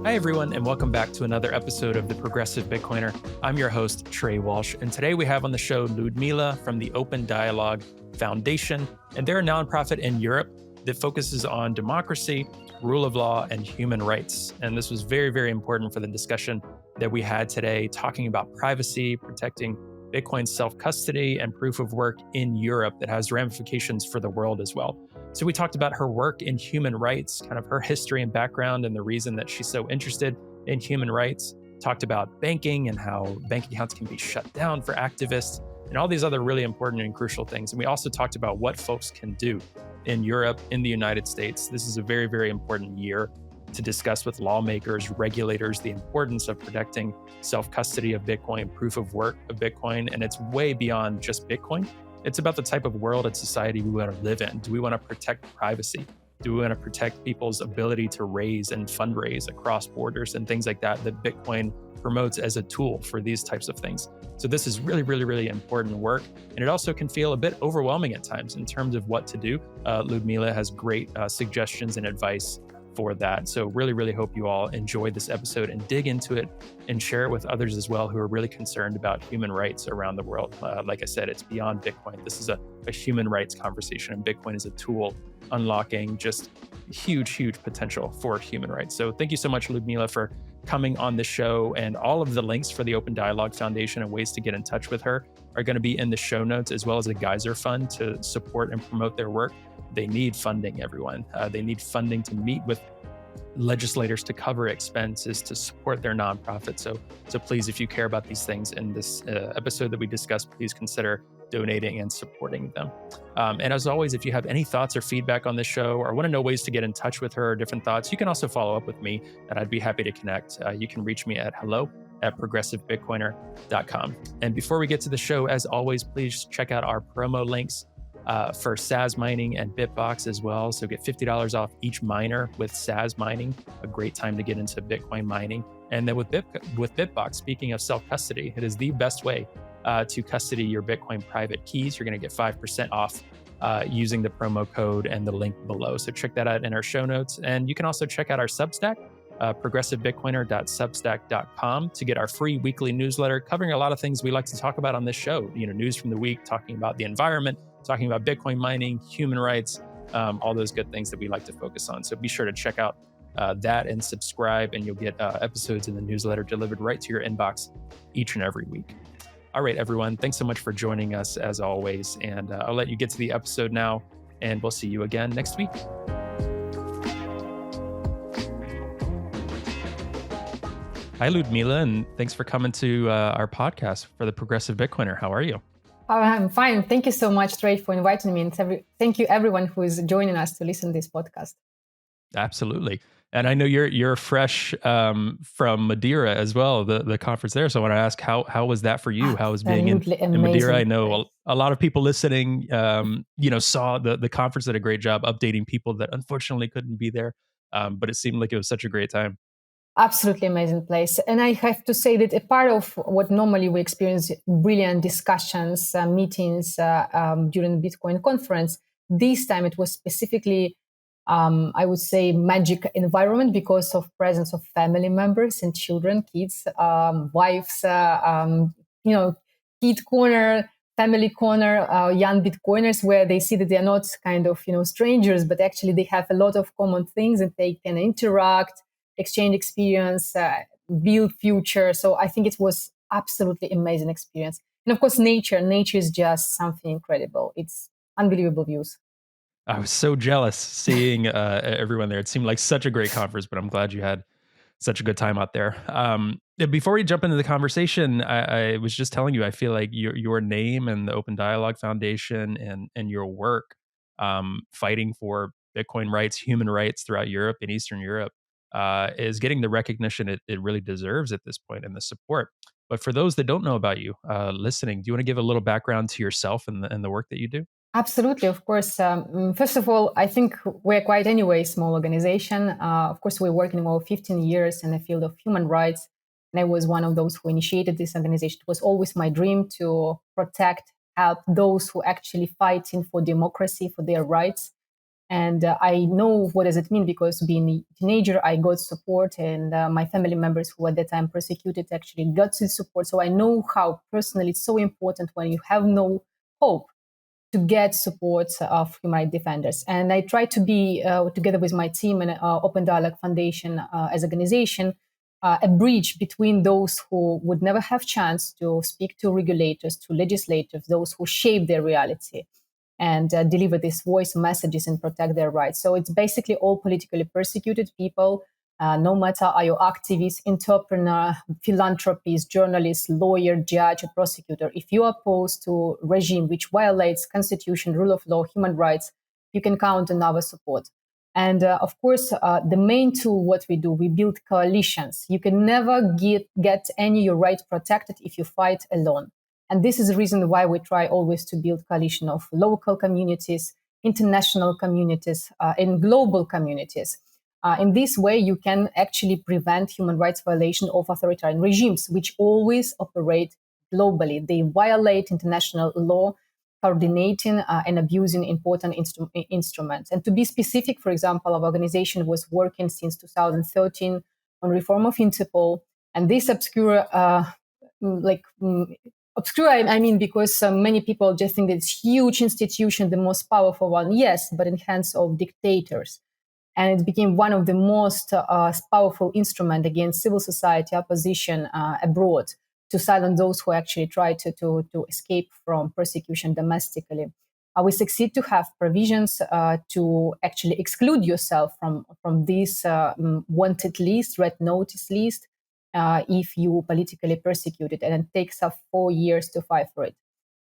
Hi, everyone, and welcome back to another episode of The Progressive Bitcoiner. I'm your host, Trey Walsh, and today we have on the show Lyudmyla from the Open Dialogue Foundation, and they're a nonprofit in Europe that focuses on democracy, rule of law, and human rights. And this was very, very important for the discussion that we had today, talking about privacy, protecting Bitcoin's self-custody, and proof of work in Europe that has ramifications for the world as well. So we talked about her work in human rights, kind of her history and background and the reason that she's so interested in human rights. Talked about banking and how bank accounts can be shut down for activists and all these other really important and crucial things. And we also talked about what folks can do in Europe, in the United States. This is a very, very important year to discuss with lawmakers, regulators, the importance of protecting self-custody of Bitcoin, proof of work of Bitcoin. And it's way beyond just Bitcoin. It's about the type of world and society we want to live in. Do we want to protect privacy? Do we want to protect people's ability to raise and fundraise across borders and things like that Bitcoin promotes as a tool for these types of things? So this is really, really, really important work. And it also can feel a bit overwhelming at times in terms of what to do. Lyudmyla has great suggestions and advice for that. So really, really hope you all enjoyed this episode and dig into it and share it with others as well who are really concerned about human rights around the world. Like I said, it's beyond Bitcoin. This is a human rights conversation, and Bitcoin is a tool unlocking just huge, huge potential for human rights. So thank you so much, Lyudmyla, for coming on the show. And all of the links for the Open Dialogue Foundation and ways to get in touch with her are going to be in the show notes, as well as a Geyser Fund to support and promote their work. They need funding, everyone. They need funding to meet with legislators to cover expenses to support their nonprofit. So please, if you care about these things in this episode that we discussed, please consider donating and supporting them. And as always, if you have any thoughts or feedback on this show or want to know ways to get in touch with her or different thoughts, you can also follow up with me, and I'd be happy to connect. You can reach me at hello@progressivebitcoiner.com. And before we get to the show, as always, please check out our promo links for SAS mining and Bitbox as well. So get $50 off each miner with SAS mining, a great time to get into Bitcoin mining. And then with Bitbox, speaking of self-custody, it is the best way to custody your Bitcoin private keys. You're going to get 5% off using the promo code and the link below. So check that out in our show notes. And you can also check out our Substack, progressivebitcoiner.substack.com, to get our free weekly newsletter covering a lot of things we like to talk about on this show. News from the week, talking about the environment, talking about Bitcoin mining, human rights, all those good things that we like to focus on. So be sure to check out that and subscribe, and you'll get episodes in the newsletter delivered right to your inbox each and every week. All right, everyone, thanks so much for joining us as always. And I'll let you get to the episode now, and we'll see you again next week. Hi, Lyudmyla, and thanks for coming to our podcast for the Progressive Bitcoiner. How are you? I'm fine. Thank you so much, Trey, for inviting me. And thank you, everyone who is joining us to listen to this podcast. Absolutely. And I know you're fresh from Madeira as well, the conference there. So I want to ask, how was that for you? How was being in Madeira? I know a lot of people listening, saw the conference did a great job updating people that unfortunately couldn't be there. But it seemed like it was such a great time. Absolutely amazing place. And I have to say that a part of what normally we experience brilliant discussions, meetings during the Bitcoin conference, this time it was specifically, I would say, magic environment because of presence of family members and children, kids, wives, kid corner, family corner, young Bitcoiners, where they see that they're not kind of, strangers, but actually they have a lot of common things and they can interact, exchange experience, build future. So I think it was absolutely amazing experience. And of course, nature is just something incredible. It's unbelievable views. I was so jealous seeing everyone there. It seemed like such a great conference, but I'm glad you had such a good time out there. Before we jump into the conversation, I was just telling you, I feel like your name and the Open Dialogue Foundation and your work fighting for Bitcoin rights, human rights throughout Europe and Eastern Europe is getting the recognition it really deserves at this point and the support. But for those that don't know about you listening, do you want to give a little background to yourself and the work that you do? Absolutely, of course. First of all, I think we're quite anyway a small organization. Of course, we're working over 15 years in the field of human rights. And I was one of those who initiated this organization. It was always my dream to protect, help those who actually fighting for democracy, for their rights. And I know what does it mean, because being a teenager, I got support, and my family members who at that time persecuted actually got the support. So I know how personally it's so important when you have no hope to get support of human rights defenders. And I try to be, together with my team and Open Dialogue Foundation as organization, a bridge between those who would never have chance to speak to regulators, to legislators, those who shape their reality and deliver these voice messages and protect their rights. So it's basically all politically persecuted people, no matter are you activist, entrepreneur, philanthropist, journalist, lawyer, judge, or prosecutor. If you are opposed to regime which violates constitution, rule of law, human rights, you can count on our support. And of course, the main tool, what we do, we build coalitions. You can never get any your right protected if you fight alone. And this is the reason why we try always to build coalition of local communities, international communities, and global communities. In this way, you can actually prevent human rights violation of authoritarian regimes, which always operate globally. They violate international law, coordinating and abusing important instruments. And to be specific, for example, our organization was working since 2013 on reform of Interpol. And this obscure, I mean, because many people just think that it's huge institution, the most powerful one. Yes, but in hands of dictators. And it became one of the most powerful instruments against civil society opposition abroad, to silence those who actually try to escape from persecution domestically. We succeed to have provisions to actually exclude yourself from this wanted list, red notice list, if you politically persecuted, and it takes us 4 years to fight for it.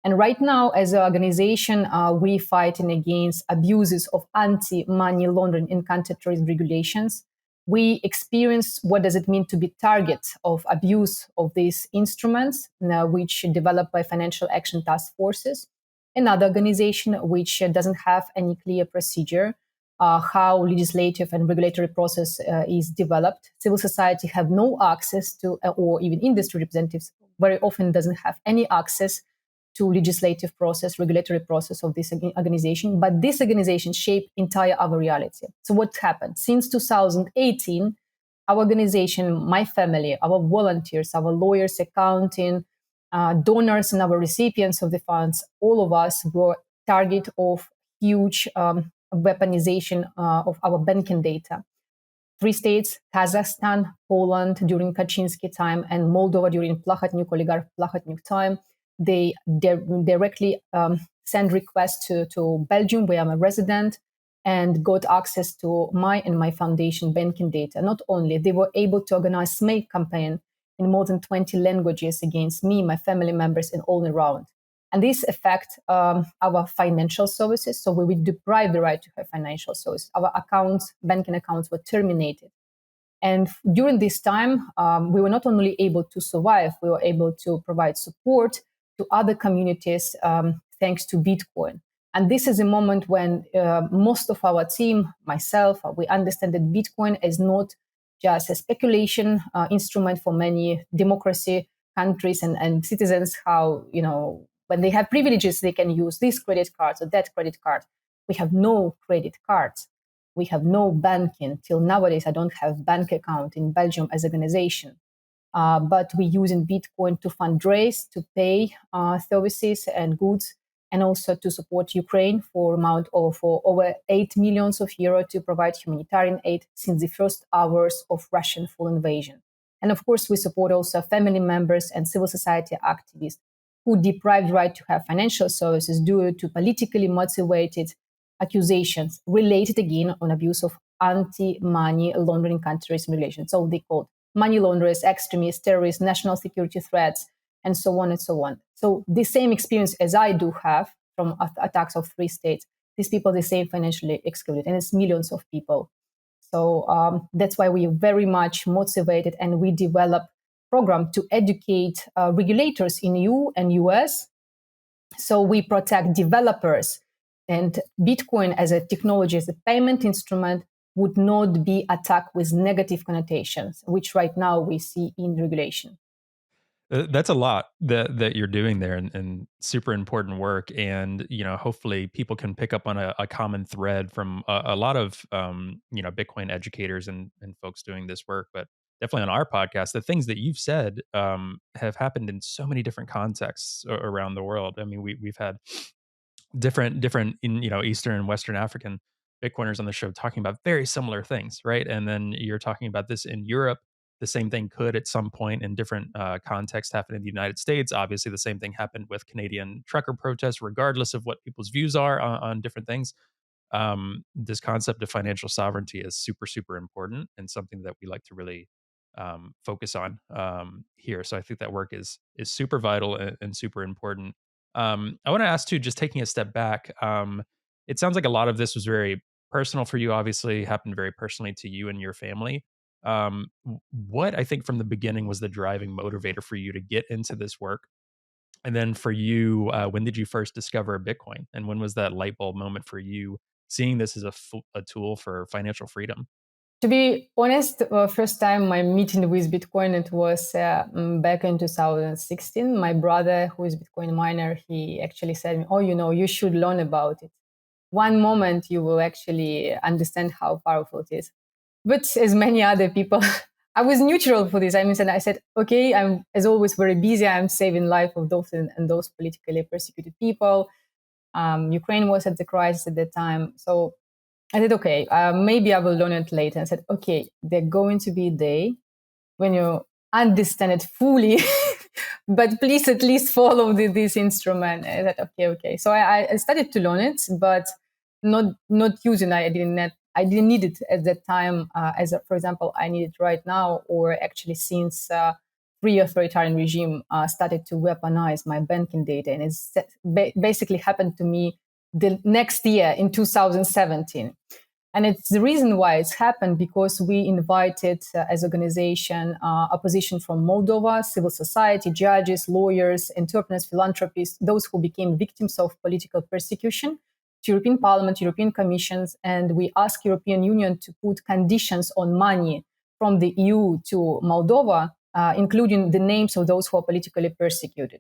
And right now, as an organization, we're fighting against abuses of anti-money laundering and counterterrorism regulations. We experience what does it mean to be target of abuse of these instruments, which developed by Financial Action Task Forces, another organization which doesn't have any clear procedure how legislative and regulatory process is developed. Civil society have no access to, or even industry representatives very often doesn't have any access to legislative process, regulatory process of this organization. But this organization shaped entire our reality. So what happened? Since 2018, our organization, my family, our volunteers, our lawyers, accounting, donors, and our recipients of the funds, all of us were target of huge weaponization of our banking data. 3 states, Kazakhstan, Poland during Kaczynski time, and Moldova during Plahotniuc, oligarch Plahotniuc time, they directly send requests to Belgium, where I'm a resident, and got access to my and my foundation banking data. Not only, they were able to organize SMAIC campaign in more than 20 languages against me, my family members, and all around. And this affect our financial services. So we would deprive the right to have financial services. Our accounts, banking accounts, were terminated. And during this time, we were not only able to survive, we were able to provide support to other communities thanks to Bitcoin. And this is a moment when most of our team, myself, we understand that Bitcoin is not just a speculation instrument for many democracy countries and citizens, how, when they have privileges, they can use this credit card or that credit card. We have no credit cards. We have no banking. Till nowadays, I don't have bank account in Belgium as an organization. But we're using Bitcoin to fundraise, to pay services and goods, and also to support Ukraine for over 8 million euros to provide humanitarian aid since the first hours of Russian full invasion. And of course, we support also family members and civil society activists who deprived right to have financial services due to politically motivated accusations related again on abuse of anti-money laundering counterterrorism regulations. So they called money launderers, extremists, terrorists, national security threats, and so on and so on. So the same experience as I do have from attacks of 3 states, these people, the same financially excluded, and it's millions of people. So that's why we are very much motivated, and we develop program to educate regulators in EU and US. So we protect developers, and Bitcoin as a technology, as a payment instrument, would not be attacked with negative connotations, which right now we see in regulation. That's a lot that you're doing there, and super important work. And hopefully people can pick up on a common thread from a lot of Bitcoin educators and folks doing this work. But definitely on our podcast, the things that you've said have happened in so many different contexts around the world. I mean, we've had different in Eastern and Western African Bitcoiners on the show talking about very similar things, right? And then you're talking about this in Europe. The same thing could at some point in different contexts happen in the United States. Obviously, the same thing happened with Canadian trucker protests, regardless of what people's views are on different things. This concept of financial sovereignty is super, super important and something that we like to really focus on here. So I think that work is super vital and super important. I want to ask too, just taking a step back. It sounds like a lot of this was very personal for you. Obviously, happened very personally to you and your family. What I think from the beginning was the driving motivator for you to get into this work? And then for you, when did you first discover Bitcoin? And when was that light bulb moment for you seeing this as a tool for financial freedom? To be honest, first time my meeting with Bitcoin, it was back in 2016. My brother, who is Bitcoin miner, he actually said, "Oh, you should learn about it. One moment you will actually understand how powerful it is." But as many other people, I was neutral for this. I mean, I said, "Okay, I'm as always very busy. I'm saving life of those and those politically persecuted people." Ukraine was at the crisis at that time, so I said, okay, maybe I will learn it later. I said, okay, there's going to be a day when you understand it fully, but please at least follow this instrument. I said, okay. So I started to learn it, but not using. I didn't need it at that time, for example, I need it right now, or actually since free authoritarian regime started to weaponize my banking data, and it's basically happened to me the next year in 2017. And it's the reason why it's happened because we invited, as organization, opposition from Moldova, civil society, judges, lawyers, entrepreneurs, philanthropists, those who became victims of political persecution, to European Parliament, European Commissions, and we asked European Union to put conditions on money from the EU to Moldova, including the names of those who are politically persecuted.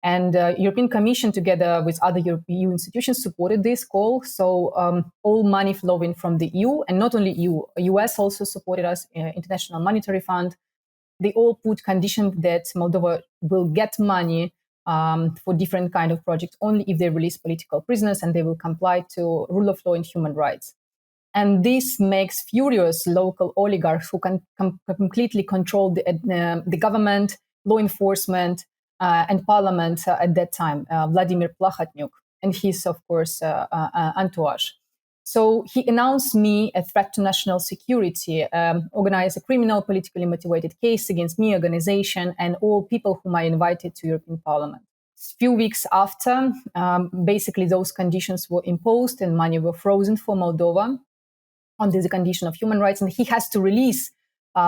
And European Commission, together with other EU institutions, supported this call. So all money flowing from the EU, and not only EU, US also supported us, International Monetary Fund. They all put conditions that Moldova will get money for different kind of projects only if they release political prisoners and they will comply to rule of law and human rights. And this makes furious local oligarchs who can completely control the government, law enforcement, and parliament at that time, Vladimir Plakhatnyuk, and his, of course, entourage. So he announced me a threat to national security, organized a criminal, politically motivated case against me, organization, and all people whom I invited to European Parliament. A few weeks after, basically those conditions were imposed and money were frozen for Moldova on the condition of human rights, and he has to release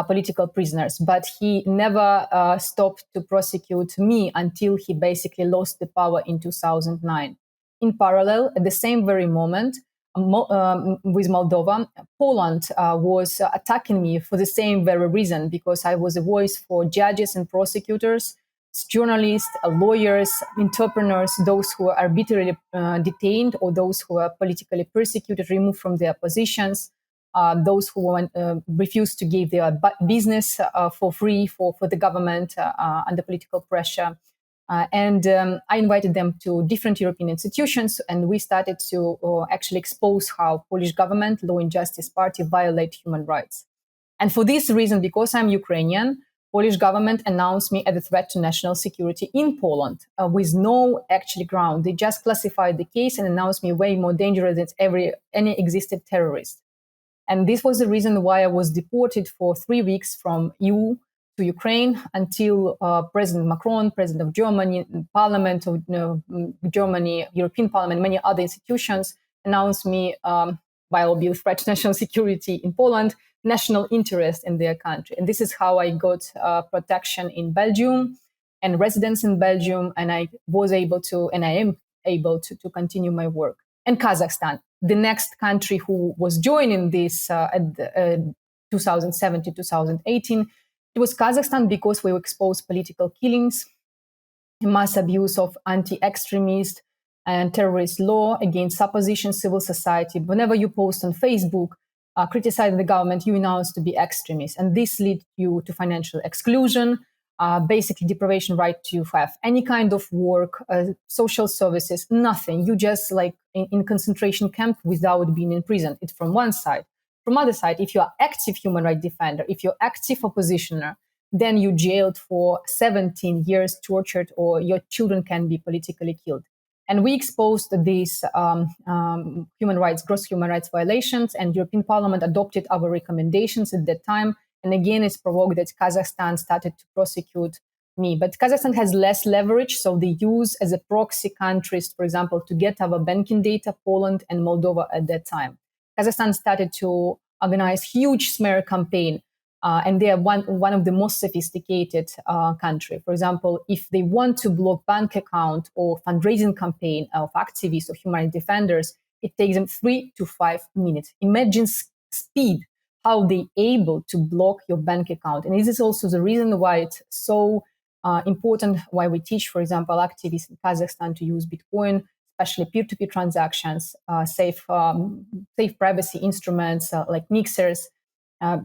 political prisoners, but he never stopped to prosecute me until he basically lost the power in 2009. In parallel, at the same very moment, with Moldova, Poland was attacking me for the same very reason, because I was a voice for judges and prosecutors, journalists, lawyers, entrepreneurs, those who are arbitrarily detained or those who are politically persecuted, removed from their positions, those who refuse to give their business for free for the government under political pressure. And I invited them to different European institutions, and we started to actually expose how Polish government, Law and Justice Party violate human rights. And for this reason, because I'm Ukrainian, Polish government announced me as a threat to national security in Poland with no actually ground. They just classified the case and announced me way more dangerous than any existed terrorist. And this was the reason why I was deported for 3 weeks from EU to Ukraine until President Macron, President of Germany, Parliament of Germany, European Parliament, many other institutions announced me, while be a threat to national security in Poland, national interest in their country. And this is how I got protection in Belgium and residence in Belgium. And I was able to, and I am able to continue my work. And Kazakhstan, the next country who was joining this at 2017, 2018, It was Kazakhstan because we exposed political killings, mass abuse of anti-extremist and terrorist law against opposition, civil society. Whenever you post on Facebook, criticizing the government, you announced to be extremist. And this leads you to financial exclusion, basically deprivation right to have any kind of work, social services, nothing. You just like in concentration camp without being in prison. It's from one side. From other side, if you are active human rights defender, if you're active oppositioner, then you jailed for 17 years, tortured, or your children can be politically killed. And we exposed these gross human rights violations, and European Parliament adopted our recommendations at that time. And again, it's provoked that Kazakhstan started to prosecute me. But Kazakhstan has less leverage, so they use as a proxy countries, for example, to get our banking data, Poland and Moldova at that time. Kazakhstan started to organize huge smear campaign, and they are one of the most sophisticated country. For example, if they want to block bank account or fundraising campaign of activists or human rights defenders, it takes them 3 to 5 minutes. Imagine speed, how they able to block your bank account. And this is also the reason why it's so important, why we teach, for example, activists in Kazakhstan to use Bitcoin, especially peer-to-peer transactions, safe privacy instruments like mixers,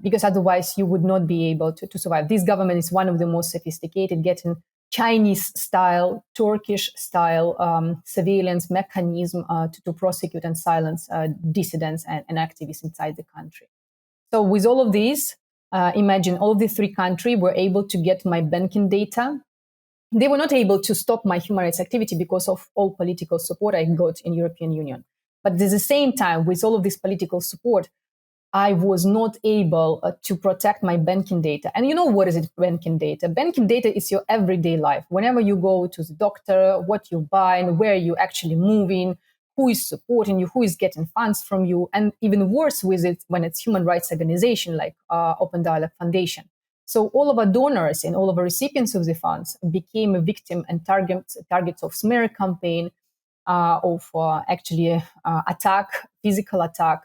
because otherwise you would not be able to survive. This government is one of the most sophisticated, getting Chinese-style, Turkish-style surveillance mechanism to prosecute and silence dissidents and activists inside the country. So with all of these, imagine all of the three countries were able to get my banking data. They were not able to stop my human rights activity because of all political support I got in European Union. But at the same time, with all of this political support, I was not able to protect my banking data. And you know what is it, banking data? Banking data is your everyday life. Whenever you go to the doctor, what you buy, and where you actually moving, who is supporting you, who is getting funds from you, and even worse with it when it's human rights organization like Open Dialogue Foundation. So all of our donors and all of our recipients of the funds became a victim and targets of smear campaign, of attack, physical attack,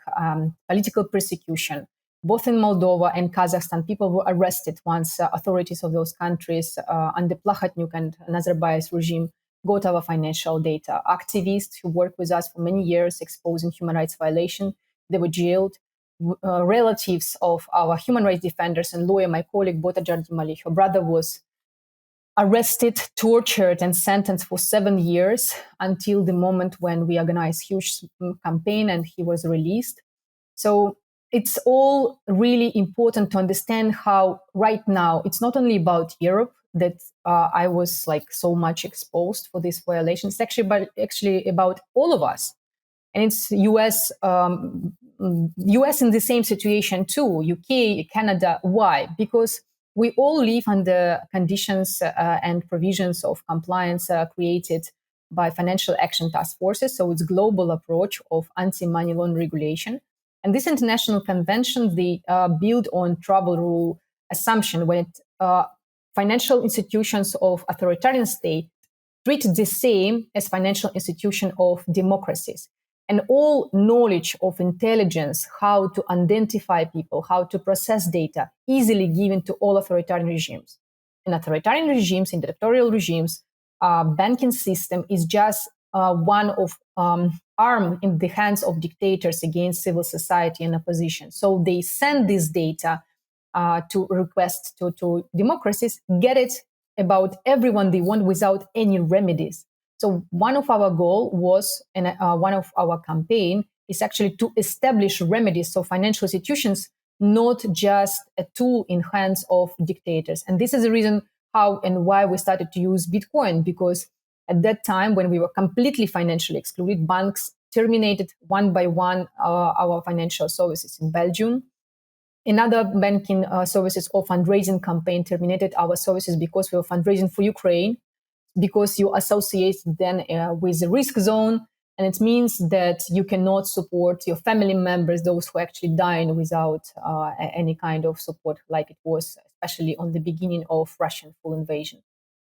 political persecution. Both in Moldova and Kazakhstan, people were arrested once authorities of those countries under Plahotniuc and Nazarbayev's regime got our financial data. Activists who worked with us for many years exposing human rights violation, they were jailed. Relatives of our human rights defenders and lawyer, my colleague Bota Jardimali, her brother was arrested, tortured, and sentenced for 7 years until the moment when we organized a huge campaign and he was released. So it's all really important to understand how right now it's not only about Europe that I was like so much exposed for these violations. It's actually about all of us. And it's US in the same situation too, UK, Canada. Why? Because we all live under conditions and provisions of compliance created by financial action task forces. So it's global approach of anti-money laundering regulation. And this international convention, they build on travel rule assumption when financial institutions of authoritarian state treated the same as financial institution of democracies. And all knowledge of intelligence, how to identify people, how to process data, easily given to all authoritarian regimes. In authoritarian regimes, in dictatorial regimes, banking system is just one of arm in the hands of dictators against civil society and opposition. So they send this data to request to democracies, get it about everyone they want without any remedies. So one of our goal was, and one of our campaign is actually to establish remedies. So financial institutions, not just a tool in hands of dictators. And this is the reason how and why we started to use Bitcoin, because at that time when we were completely financially excluded, banks terminated one by one our financial services in Belgium. Another banking services or fundraising campaign terminated our services because we were fundraising for Ukraine, because you associate then with the risk zone. And it means that you cannot support your family members, those who actually died without any kind of support, like it was, especially on the beginning of Russian full invasion.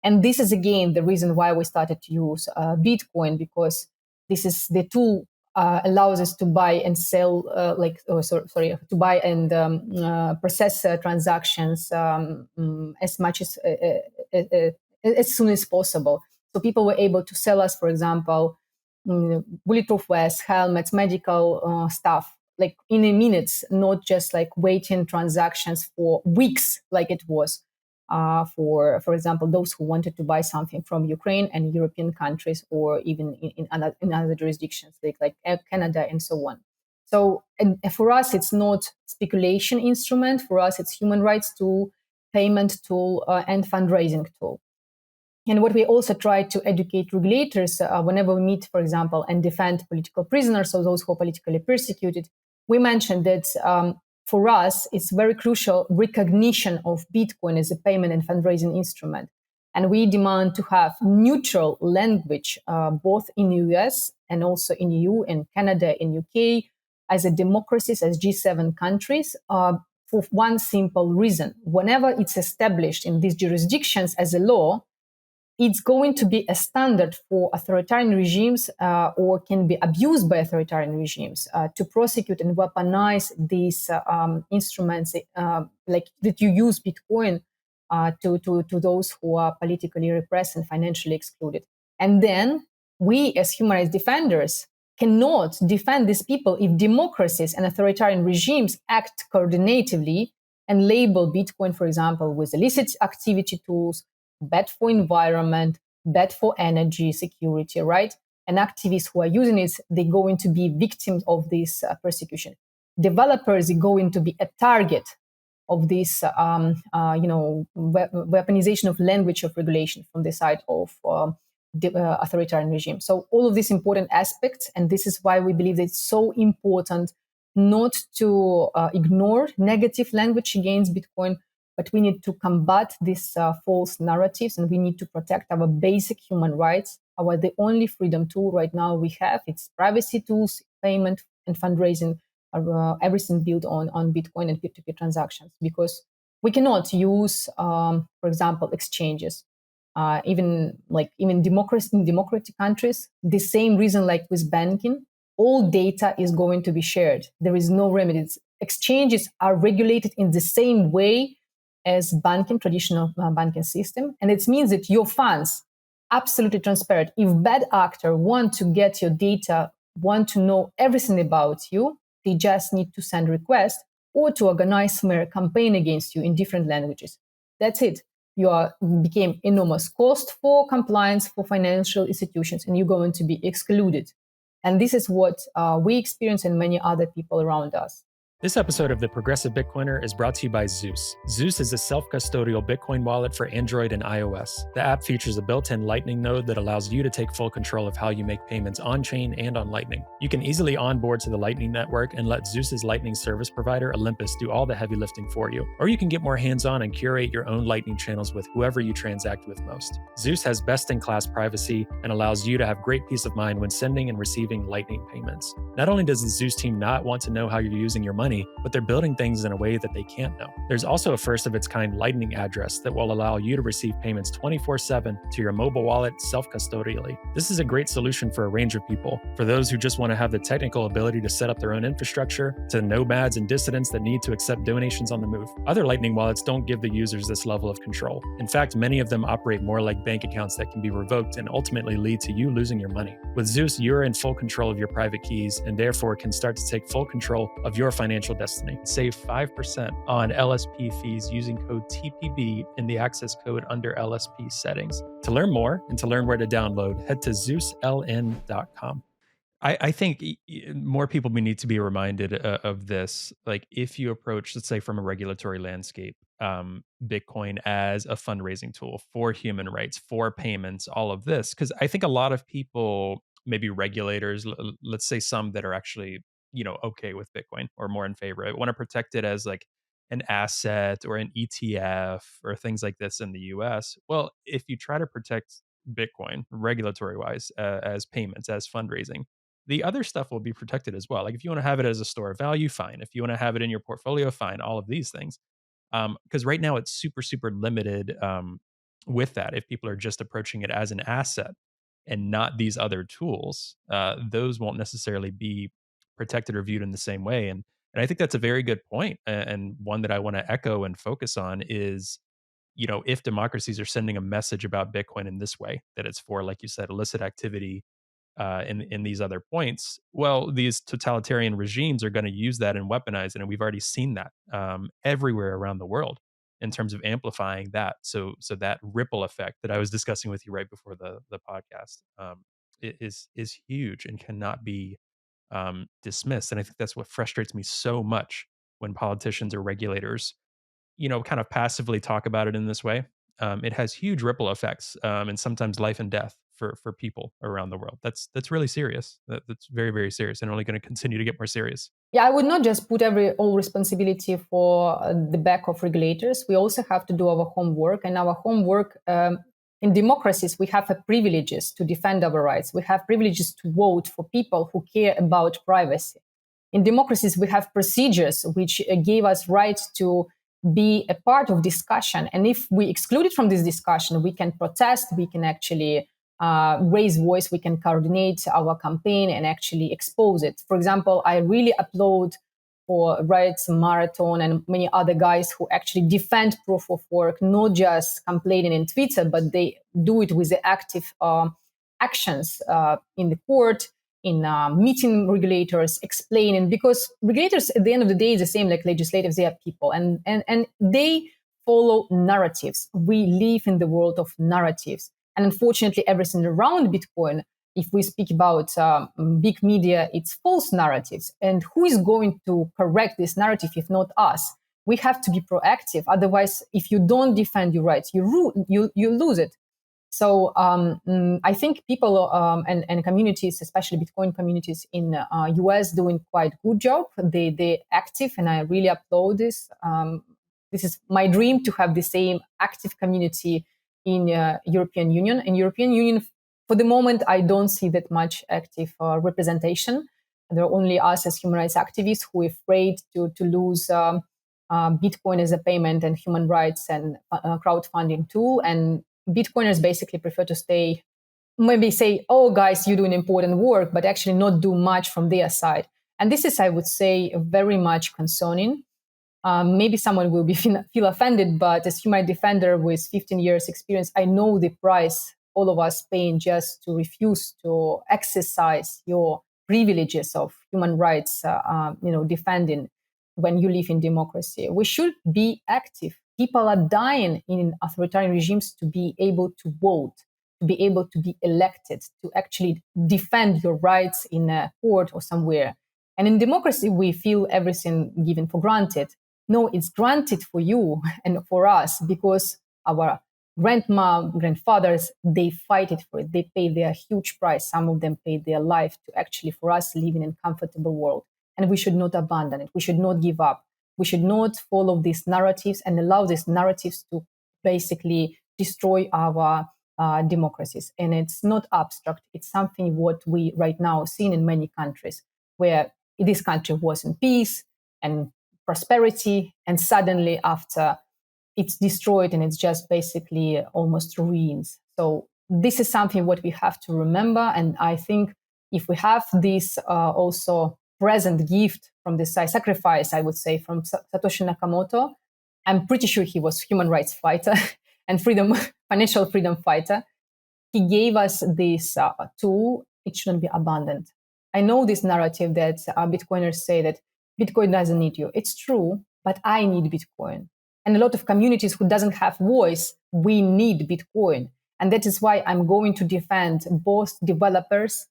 And this is, again, the reason why we started to use Bitcoin, because this is the tool allows us to buy and sell, to buy and process transactions as much as soon as possible. So people were able to sell us, for example, bulletproof vests, helmets, medical stuff, like in a minutes, not just like waiting transactions for weeks, like it was for example, those who wanted to buy something from Ukraine and European countries, or even in other jurisdictions like Canada and so on. So, and for us, it's not speculation instrument. For us, it's human rights tool, payment tool, and fundraising tool. And what we also try to educate regulators whenever we meet, for example, and defend political prisoners or those who are politically persecuted, we mentioned that for us, it's very crucial recognition of Bitcoin as a payment and fundraising instrument. And we demand to have neutral language, both in the US and also in EU and Canada and UK, as a democracies, as G7 countries, for one simple reason. Whenever it's established in these jurisdictions as a law, it's going to be a standard for authoritarian regimes or can be abused by authoritarian regimes to prosecute and weaponize these instruments like that you use Bitcoin to those who are politically repressed and financially excluded. And then we as human rights defenders cannot defend these people if democracies and authoritarian regimes act coordinatively and label Bitcoin, for example, with illicit activity tools, bad for environment, bad for energy security, right? And activists who are using it, they're going to be victims of this persecution. Developers are going to be a target of this, weaponization of language of regulation from the side of authoritarian regime. So all of these important aspects, and this is why we believe that it's so important not to ignore negative language against Bitcoin, but we need to combat these false narratives, and we need to protect our basic human rights. The only freedom tool right now we have, it's privacy tools, payment and fundraising, everything built on Bitcoin and peer-to-peer transactions, because we cannot use, for example, exchanges. Even in democratic countries, the same reason like with banking, all data is going to be shared. There is no remedies. Exchanges are regulated in the same way as banking, traditional banking system. And it means that your funds, absolutely transparent. If bad actor want to get your data, want to know everything about you, they just need to send request or to organize a campaign against you in different languages. That's it. You became enormous cost for compliance for financial institutions, and you're going to be excluded. And this is what we experience and many other people around us. This episode of The Progressive Bitcoiner is brought to you by Zeus. Zeus is a self-custodial Bitcoin wallet for Android and iOS. The app features a built-in Lightning node that allows you to take full control of how you make payments on-chain and on Lightning. You can easily onboard to the Lightning network and let Zeus's Lightning service provider, Olympus, do all the heavy lifting for you. Or you can get more hands-on and curate your own Lightning channels with whoever you transact with most. Zeus has best-in-class privacy and allows you to have great peace of mind when sending and receiving Lightning payments. Not only does the Zeus team not want to know how you're using your money, but they're building things in a way that they can't know. There's also a first of its kind Lightning address that will allow you to receive payments 24/7 to your mobile wallet self-custodially. This is a great solution for a range of people. For those who just want to have the technical ability to set up their own infrastructure, to nomads and dissidents that need to accept donations on the move. Other Lightning wallets don't give the users this level of control. In fact, many of them operate more like bank accounts that can be revoked and ultimately lead to you losing your money. With Zeus, you're in full control of your private keys and therefore can start to take full control of your financial destiny. Save 5% on LSP fees using code TPB in the access code under LSP settings. To learn more and to learn where to download, head to ZeusLN.com. I think more people need to be reminded of this. Like if you approach, let's say from a regulatory landscape, Bitcoin as a fundraising tool for human rights, for payments, all of this, because I think a lot of people, maybe regulators, let's say some that are actually okay with Bitcoin or more in favor, I want to protect it as like an asset or an ETF or things like this in the US. Well, if you try to protect Bitcoin regulatory wise as payments, as fundraising, the other stuff will be protected as well. Like if you want to have it as a store of value, fine. If you want to have it in your portfolio, fine. All of these things. Because right now it's super, super limited with that if people are just approaching it as an asset. and not these other tools, those won't necessarily be protected or viewed in the same way. And I think that's a very good point, and one that I want to echo and focus on is, if democracies are sending a message about Bitcoin in this way, that it's for, like you said, illicit activity, in these other points, well, these totalitarian regimes are going to use that and weaponize it, and we've already seen that everywhere around the world in terms of amplifying that. So that ripple effect that I was discussing with you right before the podcast, is huge and cannot be dismissed. And I think that's what frustrates me so much when politicians or regulators, kind of passively talk about it in this way. It has huge ripple effects, and sometimes life and death for people around the world. That's really serious. That's very, very serious, and only going to continue to get more serious. Yeah, I would not just put all responsibility for the back of regulators. We also have to do our homework, and our homework in democracies, we have privileges to defend our rights. We have privileges to vote for people who care about privacy. In democracies, we have procedures which gave us rights to be a part of discussion. And if we excluded from this discussion, we can protest, we can actually raise voice, we can coordinate our campaign and actually expose it. For example, I really applaud for Rights Marathon and many other guys who actually defend proof of work, not just complaining in Twitter, but they do it with the active actions in the court, in meeting regulators, explaining, because regulators at the end of the day is the same like legislators, they are people, and they follow narratives. We live in the world of narratives. And unfortunately, everything around Bitcoin, if we speak about big media, it's false narratives. And who is going to correct this narrative if not us? We have to be proactive. Otherwise, if you don't defend your rights, you lose it. So I think people and communities, especially Bitcoin communities in US, doing quite good job. They're active, and I really applaud this. This is my dream, to have the same active community in European Union. In European Union, for the moment, I don't see that much active representation. There are only us as human rights activists who are afraid to lose Bitcoin as a payment and human rights and crowdfunding tool. And Bitcoiners basically prefer to stay, maybe say, oh, guys, you're doing important work, but actually not do much from their side. And this is, I would say, very much concerning. Maybe someone will feel offended, but as human rights defender with 15 years experience, I know the price all of us paying just to refuse to exercise your privileges of human rights, defending when you live in democracy. We should be active. People are dying in authoritarian regimes to be able to vote, to be able to be elected, to actually defend your rights in a court or somewhere. And in democracy, we feel everything given for granted. No, it's granted for you and for us because our grandfathers, they fight it for it. They pay their huge price. Some of them paid their life to actually, for us, live in a comfortable world. And we should not abandon it. We should not give up. We should not follow these narratives and allow these narratives to basically destroy our democracies. And it's not abstract. It's something what we right now see in many countries, where this country was in peace and prosperity, and suddenly after it's destroyed and it's just basically almost ruins. So this is something what we have to remember. And I think if we have this also present gift from this sacrifice, I would say, from Satoshi Nakamoto, I'm pretty sure he was human rights fighter and financial freedom fighter. He gave us this tool. It shouldn't be abandoned. I know this narrative that Bitcoiners say that Bitcoin doesn't need you. It's true, but I need Bitcoin. And a lot of communities who doesn't have voice, we need Bitcoin. And that is why I'm going to defend both developers,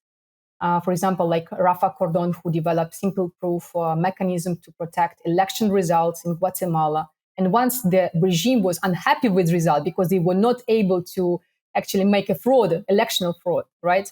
for example, like Rafa Cordon, who developed simple proof mechanism to protect election results in Guatemala. And once the regime was unhappy with result because they were not able to actually make a fraud, electoral fraud, right?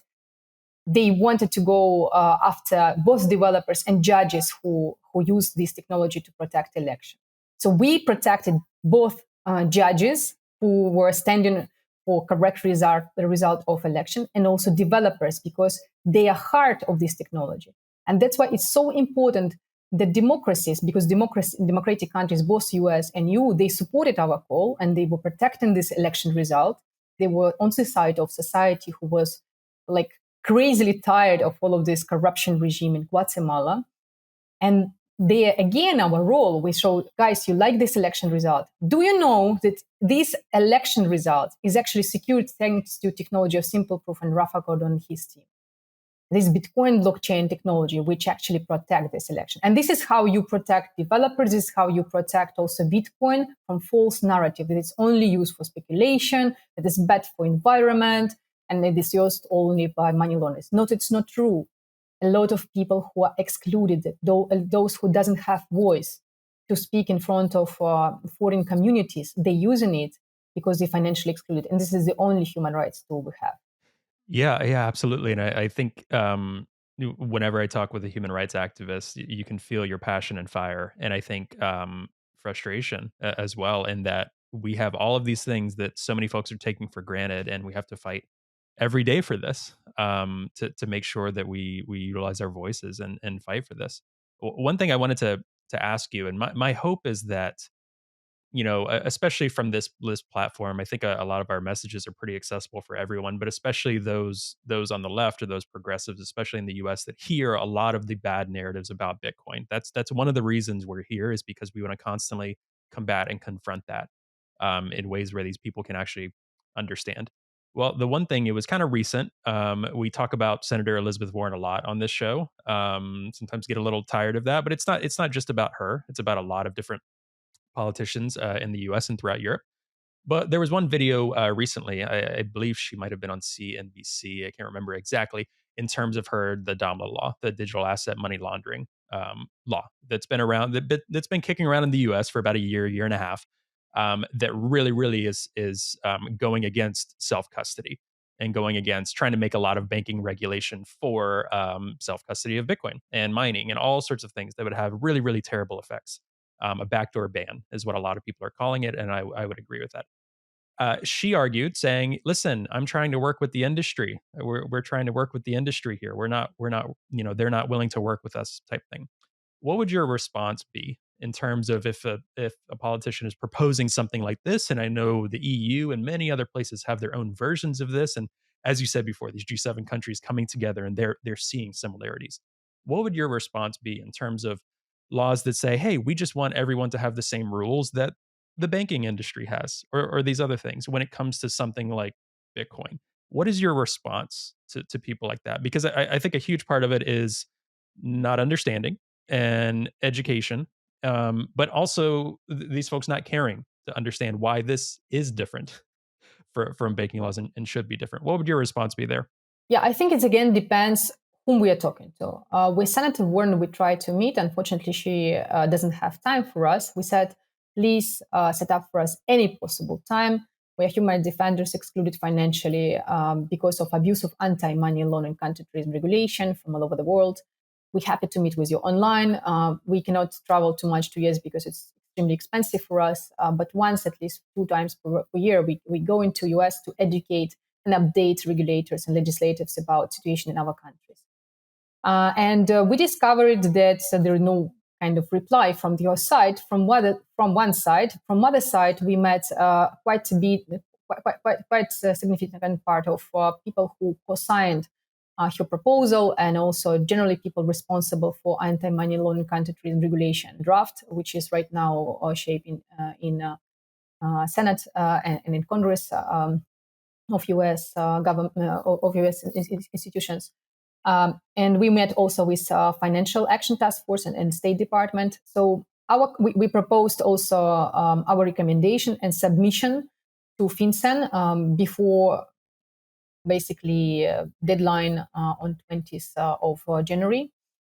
They wanted to go after both developers and judges who use this technology to protect election. So we protected both judges who were standing for correct the result of election, and also developers, because they are heart of this technology. And that's why it's so important that democracies, because democratic countries, both US and EU, they supported our call and they were protecting this election result. They were on the side of society who was like crazily tired of all of this corruption regime in Guatemala. And there again, our role, we show, guys, you like this election result. Do you know that this election result is actually secured thanks to technology of simple proof and Rafa Gordon and his team? This Bitcoin blockchain technology, which actually protect this election. And this is how you protect developers. This is how you protect also Bitcoin from false narrative that it's only used for speculation, that it's bad for environment, and it is used only by money launderers. No, it's not true. A lot of people who are excluded, those who doesn't have voice to speak in front of foreign communities, they're using it because they're financially excluded. And this is the only human rights tool we have. Yeah, absolutely. And I think whenever I talk with a human rights activist, you can feel your passion and fire. And I think frustration as well, in that we have all of these things that so many folks are taking for granted, and we have to fight every day for this to make sure that we utilize our voices and fight for this. One thing I wanted to ask you, and my hope is that, especially from this platform, I think a lot of our messages are pretty accessible for everyone, but especially those on the left, or those progressives, especially in the US, that hear a lot of the bad narratives about Bitcoin. That's one of the reasons we're here, is because we want to constantly combat and confront that in ways where these people can actually understand. Well, the one thing, it was kind of recent. We talk about Senator Elizabeth Warren a lot on this show. Sometimes get a little tired of that, but it's not just about her. It's about a lot of different politicians in the US and throughout Europe. But there was one video recently, I believe she might have been on CNBC, I can't remember exactly, in terms of the DAMLA law, the digital asset money laundering law that's been around, that's been kicking around in the US for about a year and a half, that really is going against self custody, and going against trying to make a lot of banking regulation for self custody of Bitcoin and mining and all sorts of things that would have really terrible effects. A backdoor ban is what a lot of people are calling it, and I would agree with that. She argued, saying, "Listen, I'm trying to work with the industry. We're trying to work with the industry here. We're not, they're not willing to work with us," type thing. What would your response be in terms of if a politician is proposing something like this? And I know the EU and many other places have their own versions of this, and as you said before, these G7 countries coming together, and they're seeing similarities. What would your response be in terms of laws that say, "Hey, we just want everyone to have the same rules that the banking industry has," or these other things, when it comes to something like Bitcoin? What is your response to people like that? Because I think a huge part of it is not understanding and education, but also these folks not caring to understand why this is different from banking laws, and should be different. What would your response be there? Yeah, I think it again depends whom we are talking to. With Senator Warren, we tried to meet. Unfortunately, she doesn't have time for us. We said, please set up for us any possible time. We are human defenders excluded financially because of abuse of anti-money laundering country-based regulation from all over the world. We're happy to meet with you online. We cannot travel too much to US because it's extremely expensive for us. But once, at least 2 times per year, we go into US to educate and update regulators and legislators about situation in our countries. And we discovered that there is no kind of reply from your side, from one side. From other side, we met quite a significant part of people who co-signed her proposal, and also generally people responsible for anti-money laundering country regulation draft, which is right now shaping in Senate and in Congress. Of U.S. Government of U.S. institutions, and we met also with Financial Action Task Force and State Department. So we proposed also our recommendation and submission to FinCEN before basically deadline on 20th of January.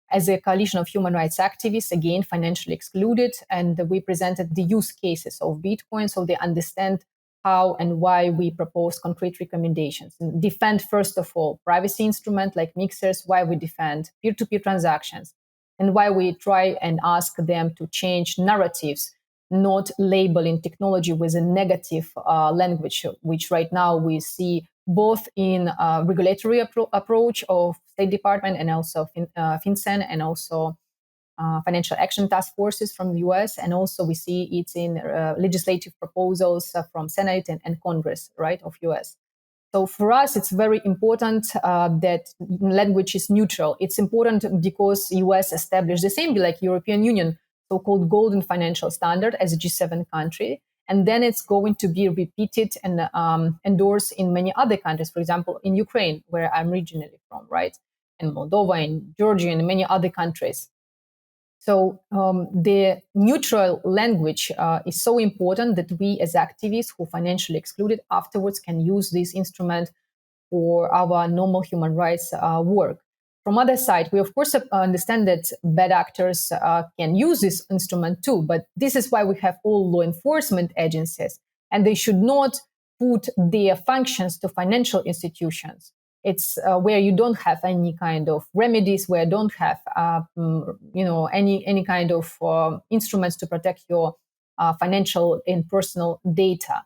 As a coalition of human rights activists, again, financially excluded, and we presented the use cases of Bitcoin so they understand how and why we propose concrete recommendations. Defend, first of all, privacy instrument like mixers, why we defend peer-to-peer transactions, and why we try and ask them to change narratives, not labeling technology with a negative language, which right now we see both in regulatory approach of State Department and also FinCEN and also Financial Action Task Forces from the US. And also we see it in legislative proposals from Senate and Congress, right, of US. So for us, it's very important that language is neutral. It's important because US established the same, like European Union, so-called golden financial standard as a G7 country. And then it's going to be repeated and endorsed in many other countries, for example, in Ukraine, where I'm originally from, right? And Moldova and Georgia and many other countries. So the neutral language is so important that we as activists who financially excluded afterwards can use this instrument for our normal human rights work. From other side, we of course understand that bad actors can use this instrument too, but this is why we have all law enforcement agencies, and they should not put their functions to financial institutions. It's where you don't have any kind of remedies, where you don't have, any kind of instruments to protect your financial and personal data.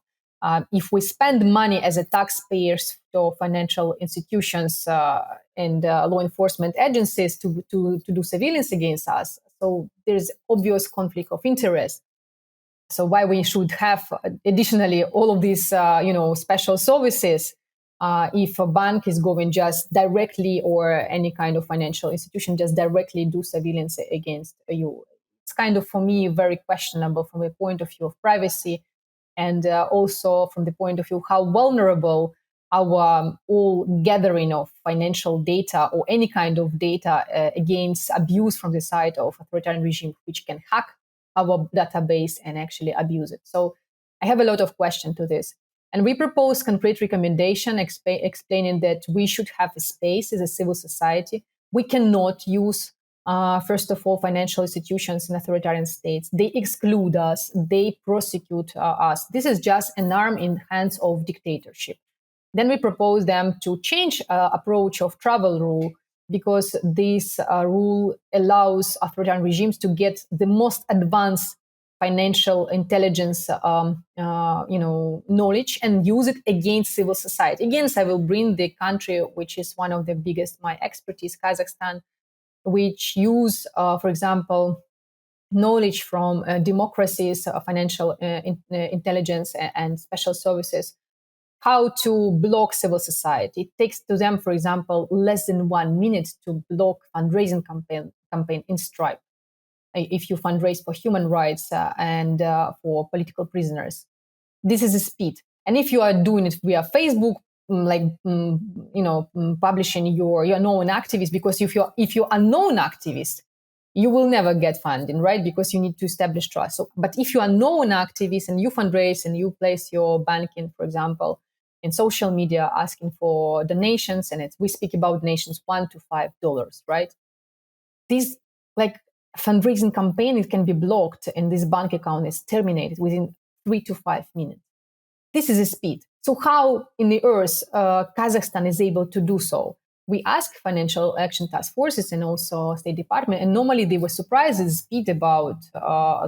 If we spend money as a taxpayers to financial institutions and law enforcement agencies to do surveillance against us, so there's obvious conflict of interest. So why we should have additionally all of these, special services if a bank is going just directly, or any kind of financial institution just directly do surveillance against you. It's kind of, for me, very questionable from the point of view of privacy, and also from the point of view how vulnerable our all gathering of financial data or any kind of data against abuse from the side of authoritarian regime, which can hack our database and actually abuse it. So I have a lot of questions to this. And we propose concrete recommendation explaining that we should have a space as a civil society. We cannot use, first of all, financial institutions in authoritarian states. They exclude us. They prosecute us. This is just an arm in hands of dictatorship. Then we propose them to change approach of travel rule, because this rule allows authoritarian regimes to get the most advanced financial intelligence, knowledge, and use it against civil society. Again, I will bring the country which is one of the biggest, my expertise, Kazakhstan, which use, for example, knowledge from democracies, financial intelligence, and special services, how to block civil society. It takes to them, for example, less than 1 minute to block fundraising campaign in Stripe, if you fundraise for human rights and for political prisoners. This is the speed. And if you are doing it via Facebook, publishing your known activist, because if you're a known activist, you will never get funding, right? Because you need to establish trust. So, but if you are known activist and you fundraise and you place your banking, for example, in social media asking for donations, and we speak about donations $1 to $5, right? This fundraising campaign, it can be blocked and this bank account is terminated within 3 to 5 minutes. This is a speed. So how in the earth Kazakhstan is able to do so? We ask financial action task forces and also State Department, and normally they were surprised at the speed about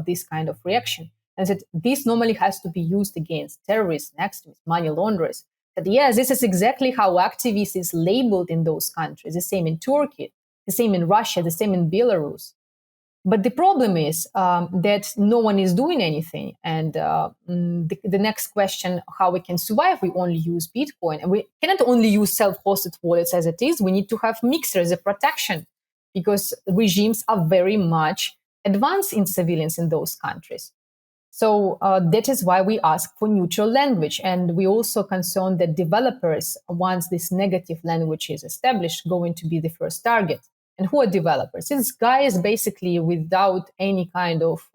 this kind of reaction. And said this normally has to be used against terrorists, extremists, money launderers. That yes, this is exactly how activists is labeled in those countries. The same in Turkey, the same in Russia, the same in Belarus. But the problem is that no one is doing anything. And the next question, how we can survive, we only use Bitcoin. And we cannot only use self-hosted wallets as it is. We need to have mixers as a protection, because regimes are very much advanced in surveillance in those countries. So that is why we ask for neutral language. And we also concerned that developers, once this negative language is established, going to be the first target. And who are developers? It's guys basically without any kind of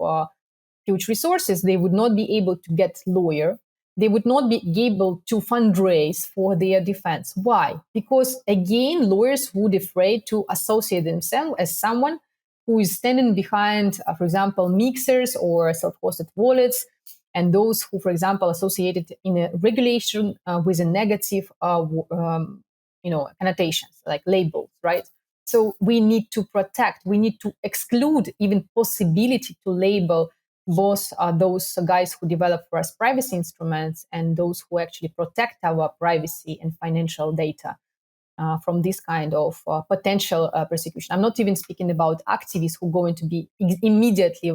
huge resources. They would not be able to get lawyer. They would not be able to fundraise for their defense. Why? Because again, lawyers would afraid to associate themselves as someone who is standing behind, for example, mixers or self-hosted wallets, and those who, for example, associated in a regulation with a negative, connotations like labels, right? So we need to protect, we need to exclude even possibility to label both those guys who develop for us privacy instruments and those who actually protect our privacy and financial data from this kind of potential persecution. I'm not even speaking about activists who are going to be immediately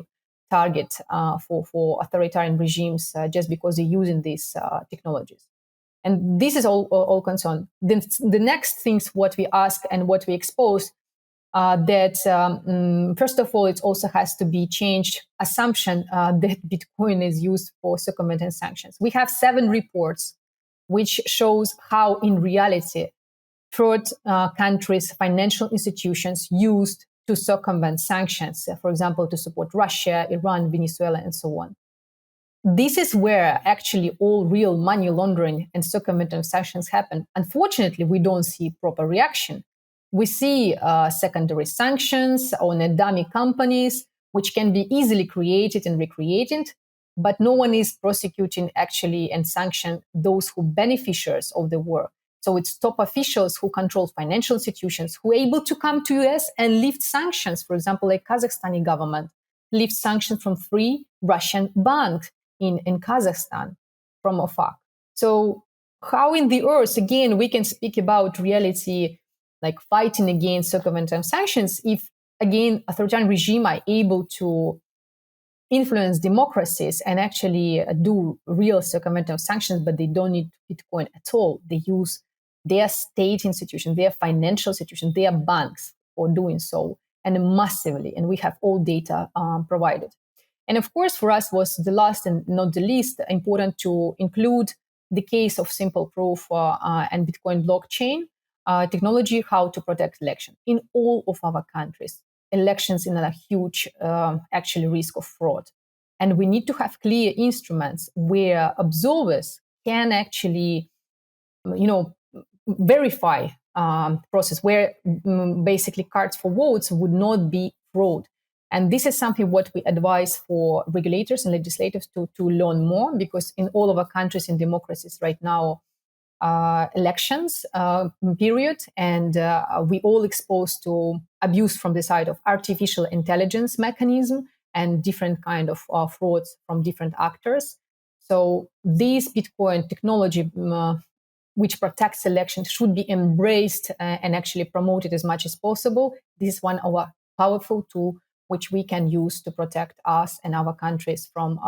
target for authoritarian regimes just because they're using these technologies. And this is all concern. The next things what we ask and what we expose, that first of all, it also has to be changed assumption that Bitcoin is used for circumventing sanctions. We have 7 reports which shows how in reality third countries' financial institutions used to circumvent sanctions, for example, to support Russia, Iran, Venezuela, and so on. This is where actually all real money laundering and circumventing sanctions happen. Unfortunately, we don't see proper reaction. We see secondary sanctions on dummy companies, which can be easily created and recreated, but no one is prosecuting actually and sanction those who beneficiaries of the war. So it's top officials who control financial institutions who are able to come to US and lift sanctions. For example, like Kazakhstani government lift sanctions from 3 Russian banks in Kazakhstan from OFAC. So how in the earth, again, we can speak about reality, like fighting against circumventing sanctions, if, again, authoritarian regime are able to influence democracies and actually do real circumventing sanctions, but they don't need Bitcoin at all. They use their state institutions, their financial institutions, their banks for doing so, and massively. And we have all data provided. And of course, for us was the last and not the least important to include the case of simple proof and Bitcoin blockchain technology, how to protect elections in all of our countries. Elections in a huge actually risk of fraud. And we need to have clear instruments where observers can actually, verify process where basically cards for votes would not be fraud. And this is something what we advise for regulators and legislators to learn more, because in all of our countries and democracies right now, elections period, and we all exposed to abuse from the side of artificial intelligence mechanism and different kind of frauds from different actors. So this Bitcoin technology, which protects elections, should be embraced and actually promoted as much as possible. This is one of our powerful tool which we can use to protect us and our countries from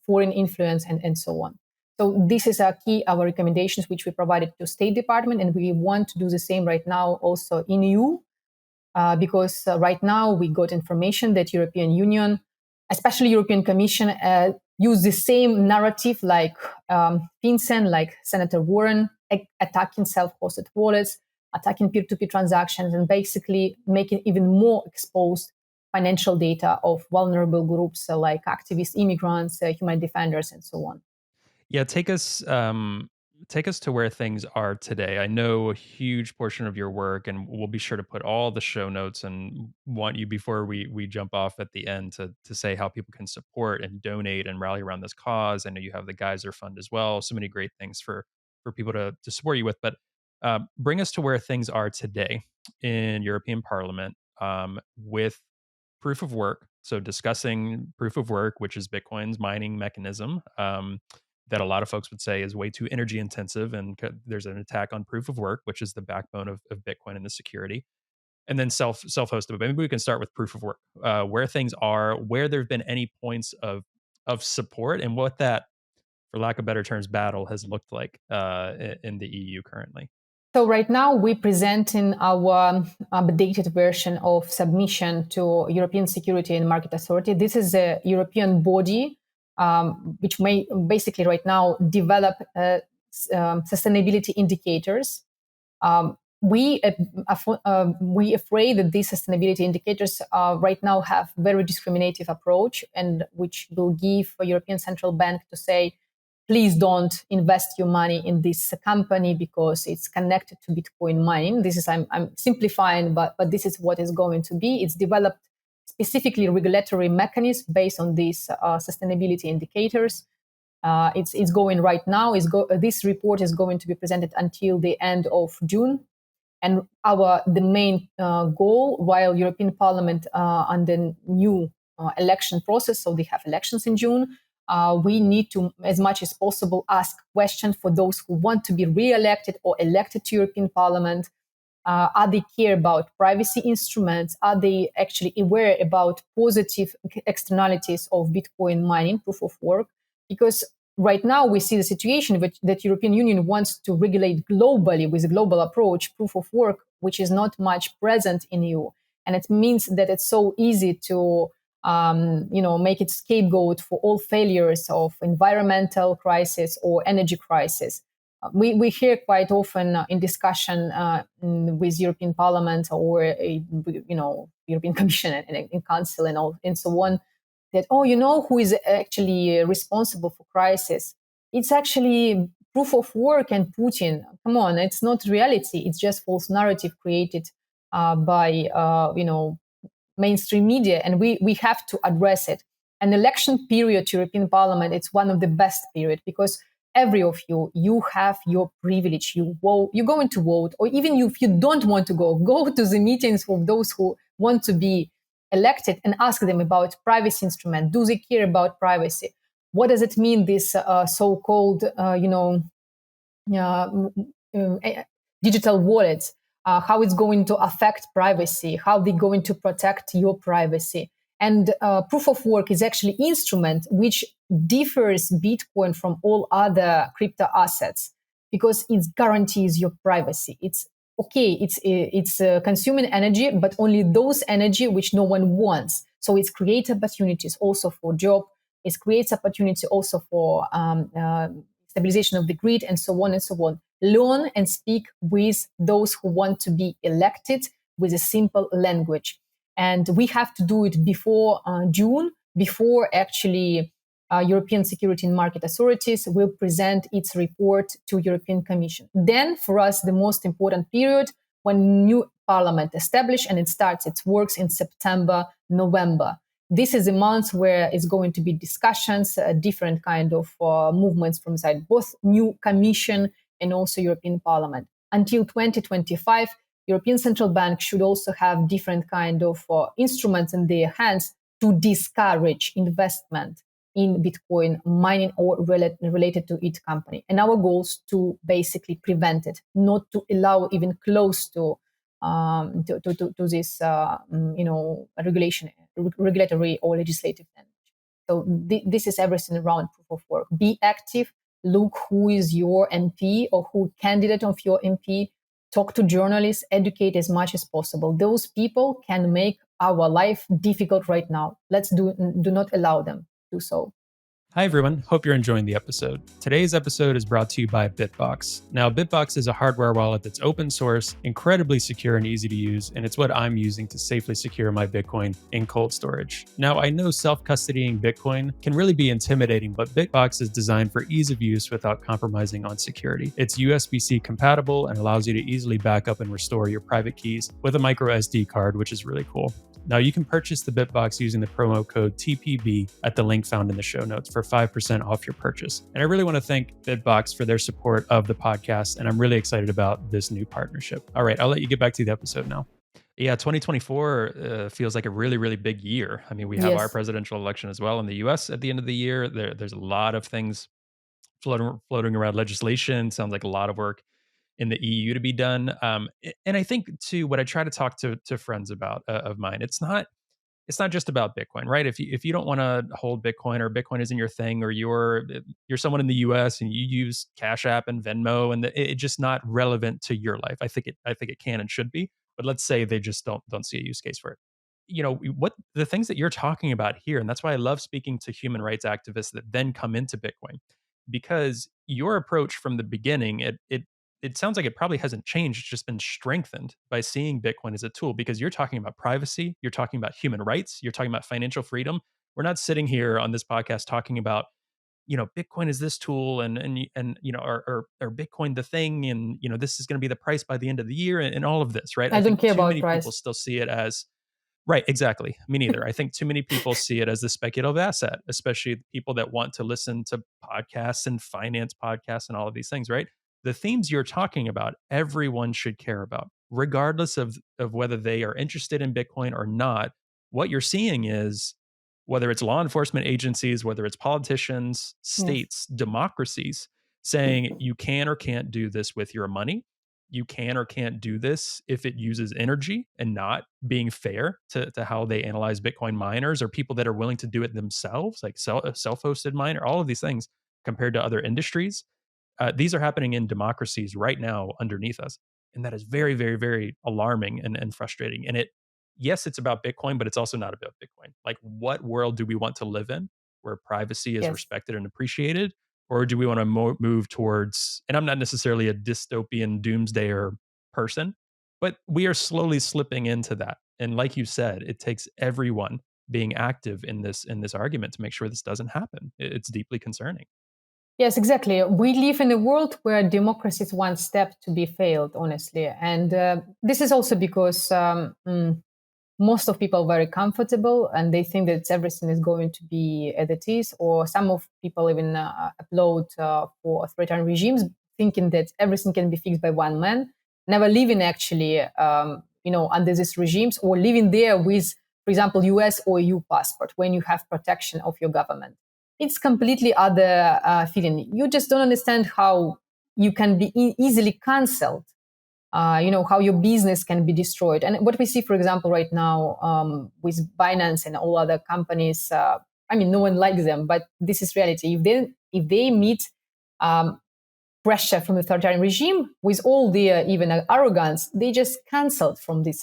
foreign influence and so on. So this is our recommendations which we provided to State Department, and we want to do the same right now also in EU, because right now we got information that European Union, especially European Commission, use the same narrative like FinCEN, like Senator Warren, attacking self-hosted wallets, attacking peer-to-peer transactions, and basically making even more exposed financial data of vulnerable groups like activists, immigrants, human defenders, and so on. Yeah, take us to where things are today. I know a huge portion of your work, and we'll be sure to put all the show notes and want you before we jump off at the end to say how people can support and donate and rally around this cause. I know you have the Geyser Fund as well. So many great things for people to support you with. But bring us to where things are today in European Parliament with proof of work. So discussing proof of work, which is Bitcoin's mining mechanism. That a lot of folks would say is way too energy intensive, and there's an attack on proof of work, which is the backbone of Bitcoin and the security, and then self-hosted. But maybe we can start with proof of work, where things are, where there have been any points of support, and what that, for lack of better terms, battle has looked like in the EU currently. So right now we present in our updated version of submission to European Security and Market Authority. This is a European body which may basically right now develop sustainability indicators. We afraid that these sustainability indicators right now have very discriminative approach, and which will give a European Central Bank to say, please don't invest your money in this company because it's connected to Bitcoin mining. This is, I'm simplifying, but this is what is going to be. It's developed specifically regulatory mechanism based on these sustainability indicators. It's going right now. This report is going to be presented until the end of June. And the main goal, while European Parliament on the new election process, so they have elections in June, we need to, as much as possible, ask questions for those who want to be re-elected or elected to European Parliament. Are they care about privacy instruments? Are they actually aware about positive externalities of Bitcoin mining, proof of work? Because right now we see the situation that European Union wants to regulate globally with a global approach, proof of work, which is not much present in EU. And it means that it's so easy to make it scapegoat for all failures of environmental crisis or energy crisis. We hear quite often in discussion with European Parliament or European Commission and Council and so on, that who is actually responsible for crisis? It's actually proof of work and Putin. Come on, it's not reality. It's just false narrative created by mainstream media, and we have to address it. An election period to European Parliament, it's one of the best period because every of you have your privilege. You're going to vote, or even if you don't want to go to the meetings of those who want to be elected and ask them about privacy instrument. Do they care about privacy? What does it mean, this so-called, digital wallets? How it's going to affect privacy? How they're going to protect your privacy? And proof of work is actually instrument which differs Bitcoin from all other crypto assets because it guarantees your privacy. It's okay. It's consuming energy, but only those energy which no one wants. So it creates opportunities also for job. It creates opportunity also for stabilization of the grid and so on and so on. Learn and speak with those who want to be elected with a simple language. And we have to do it before June, before actually European Security and Market Authorities will present its report to European Commission. Then for us, the most important period when new parliament established and it starts its works in September, November. This is a month where it's going to be discussions, different kind of movements from side, both new commission and also European Parliament. Until 2025, European Central Bank should also have different kind of instruments in their hands to discourage investment in Bitcoin mining or related to its company. And our goal is to basically prevent it, not to allow even close to this, regulation, regulatory or legislative damage. So this is everything around proof of work. Be active. Look who is your MP or who candidate of your MP. Talk to journalists. Educate as much as possible. Those people can make our life difficult right now. Let's do not allow them to do so. Hi, everyone. Hope you're enjoying the episode. Today's episode is brought to you by Bitbox. Now, Bitbox is a hardware wallet that's open source, incredibly secure and easy to use, and it's what I'm using to safely secure my Bitcoin in cold storage. Now, I know self-custodying Bitcoin can really be intimidating, but Bitbox is designed for ease of use without compromising on security. It's USB-C compatible and allows you to easily back up and restore your private keys with a micro SD card, which is really cool. Now, you can purchase the Bitbox using the promo code TPB at the link found in the show notes for 5% off your purchase. And I really want to thank Bitbox for their support of the podcast, and I'm really excited about this new partnership. All right, I'll let you get back to the episode now. Yeah, 2024 feels like a really, really big year. I mean, we have our presidential election as well in the US at the end of the year. There's a lot of things floating around legislation. Sounds like a lot of work in the EU to be done. And I think too, what I try to talk to friends about of mine, it's not just about Bitcoin, right? If you don't want to hold Bitcoin or Bitcoin isn't your thing, or you're someone in the US and you use Cash App and Venmo and it's just not relevant to your life. I think it can and should be, but let's say they just don't see a use case for it. You know, what the things that you're talking about here, and that's why I love speaking to human rights activists that then come into Bitcoin, because your approach from the beginning, it sounds like it probably hasn't changed. It's just been strengthened by seeing Bitcoin as a tool, because you're talking about privacy, you're talking about human rights, you're talking about financial freedom. We're not sitting here on this podcast talking about, Bitcoin is this tool and or Bitcoin the thing, and this is going to be the price by the end of the year and all of this, right? I don't think care too about many price. people still see it as right, exactly. Me neither. I think too many people see it as the speculative asset, especially people that want to listen to podcasts and finance podcasts and all of these things, right? The themes you're talking about, everyone should care about, regardless of whether they are interested in Bitcoin or not. What you're seeing is whether it's law enforcement agencies, whether it's politicians, states, democracies saying you can or can't do this with your money. You can or can't do this if it uses energy, and not being fair to how they analyze Bitcoin miners or people that are willing to do it themselves, like self-hosted miner, all of these things. compared to other industries. These are happening in democracies right now underneath us. And that is very, very, very alarming and frustrating. And yes, it's about Bitcoin, but it's also not about Bitcoin. Like, what world do we want to live in where privacy is Yes. respected and appreciated? Or do we want to move towards, and I'm not necessarily a dystopian doomsdayer person, but we are slowly slipping into that. And like you said, it takes everyone being active in this argument to make sure this doesn't happen. It's deeply concerning. Yes, exactly. We live in a world where democracy is one step to be failed, honestly. And this is also because most of people are very comfortable and they think that everything is going to be as it is, or some of people even applaud for authoritarian regimes, thinking that everything can be fixed by one man, never living actually under these regimes, or living there with, for example, US or EU passport when you have protection of your government. It's completely other feeling. You just don't understand how you can be easily cancelled, how your business can be destroyed. And what we see, for example, right now with Binance and all other companies, no one likes them, but this is reality. If they meet pressure from the authoritarian regime with all their even arrogance, they just cancelled from these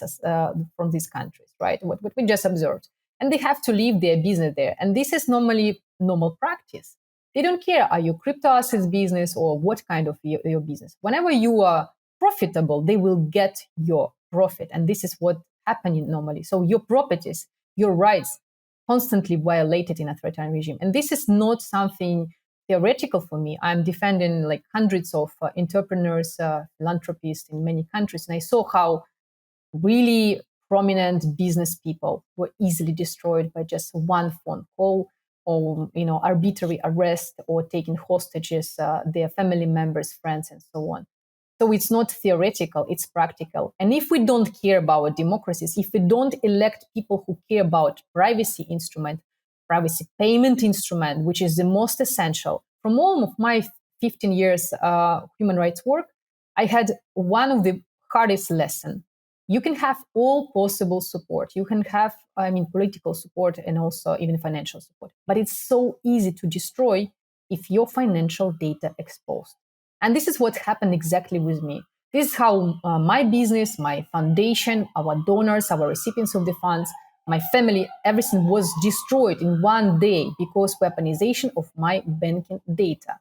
countries, right? What we just observed, and they have to leave their business there. And this is normally normal practice. They don't care are you crypto assets business or what kind of your business. Whenever you are profitable, they will get your profit, and this is what happening normally. So your properties, your rights, constantly violated in authoritarian regime, and this is not something theoretical for me. I'm defending like hundreds of entrepreneurs, philanthropists in many countries, and I saw how really prominent business people were easily destroyed by just one phone call, or arbitrary arrest, or taking hostages their family members, friends, and so on. So it's not theoretical, it's practical. And if we don't care about democracies, if we don't elect people who care about privacy instrument, privacy payment instrument, which is the most essential, from all of my 15 years human rights work, I had one of the hardest lessons. You can have all possible support. You can have, political support and also even financial support. But it's so easy to destroy if your financial data exposed. And this is what happened exactly with me. This is how my business, my foundation, our donors, our recipients of the funds, my family, everything was destroyed in one day because weaponization of my banking data.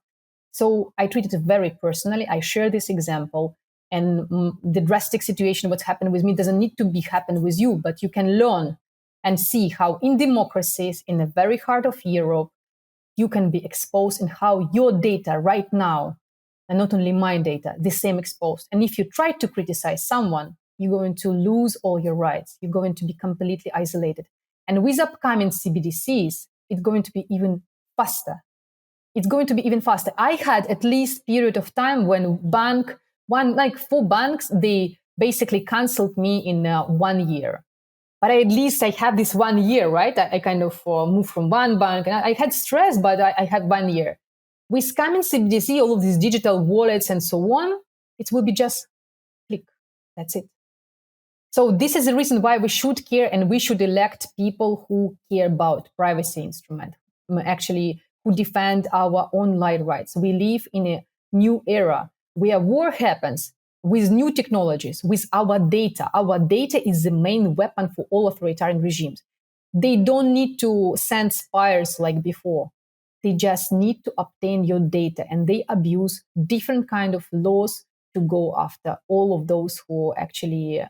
So I treat it very personally. I share this example. And the drastic situation, what's happened with me, doesn't need to be happen with you, but you can learn and see how in democracies, in the very heart of Europe, you can be exposed and how your data right now, and not only my data, the same exposed. And if you try to criticize someone, you're going to lose all your rights. You're going to be completely isolated. And with upcoming CBDCs, it's going to be even faster. It's going to be even faster. I had at least period of time when four banks, they basically canceled me in 1 year. But at least I have this 1 year, right? I kind of moved from one bank, and I had stress, but I had 1 year. With coming CBDC, all of these digital wallets and so on, it will be just click. That's it. So this is the reason why we should care, and we should elect people who care about privacy instrument, actually who defend our online rights. We live in a new era where war happens with new technologies, with our data. Our data is the main weapon for all authoritarian regimes. They don't need to send spies like before. They just need to obtain your data, and they abuse different kind of laws to go after all of those who actually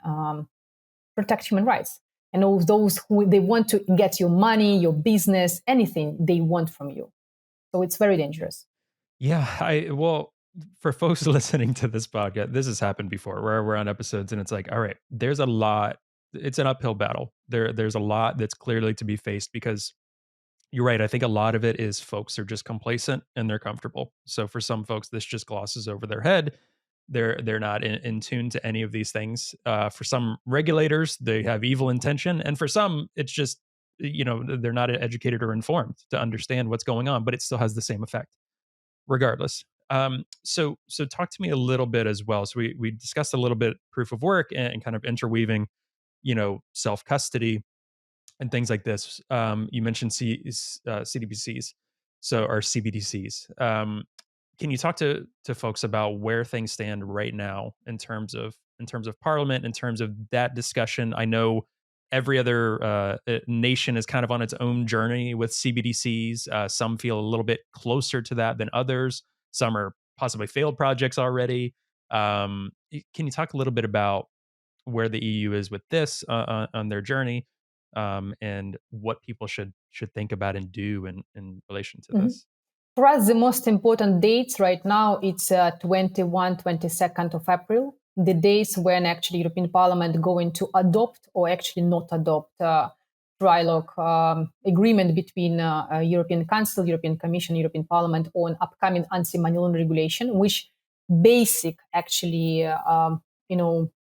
protect human rights, and all those who they want to get your money, your business, anything they want from you. So it's very dangerous. Yeah, well, for folks listening to this podcast, this has happened before where we're on episodes and it's like, all right, there's a lot. It's an uphill battle. There's a lot that's clearly to be faced because you're right. I think a lot of it is folks are just complacent and they're comfortable. So for some folks, this just glosses over their head. They're not in tune to any of these things. For some regulators, they have evil intention, and for some, it's just they're not educated or informed to understand what's going on, but it still has the same effect regardless. So talk to me a little bit as well. So we discussed a little bit proof of work and kind of interweaving, self custody and things like this. You mentioned CDBCs. or CBDCs. Can you talk to folks about where things stand right now in terms of Parliament, in terms of that discussion? I know every other nation is kind of on its own journey with CBDCs. Some feel a little bit closer to that than others. Some are possibly failed projects already. Can you talk a little bit about where the EU is with this on their journey, and what people should think about and do in relation to Mhm. this? For us, the most important dates right now, it's 21, 22nd of April, the days when actually European Parliament going to adopt or actually not adopt trilogue agreement between European Council, European Commission, European Parliament on upcoming anti-money laundering regulation, which basic actually,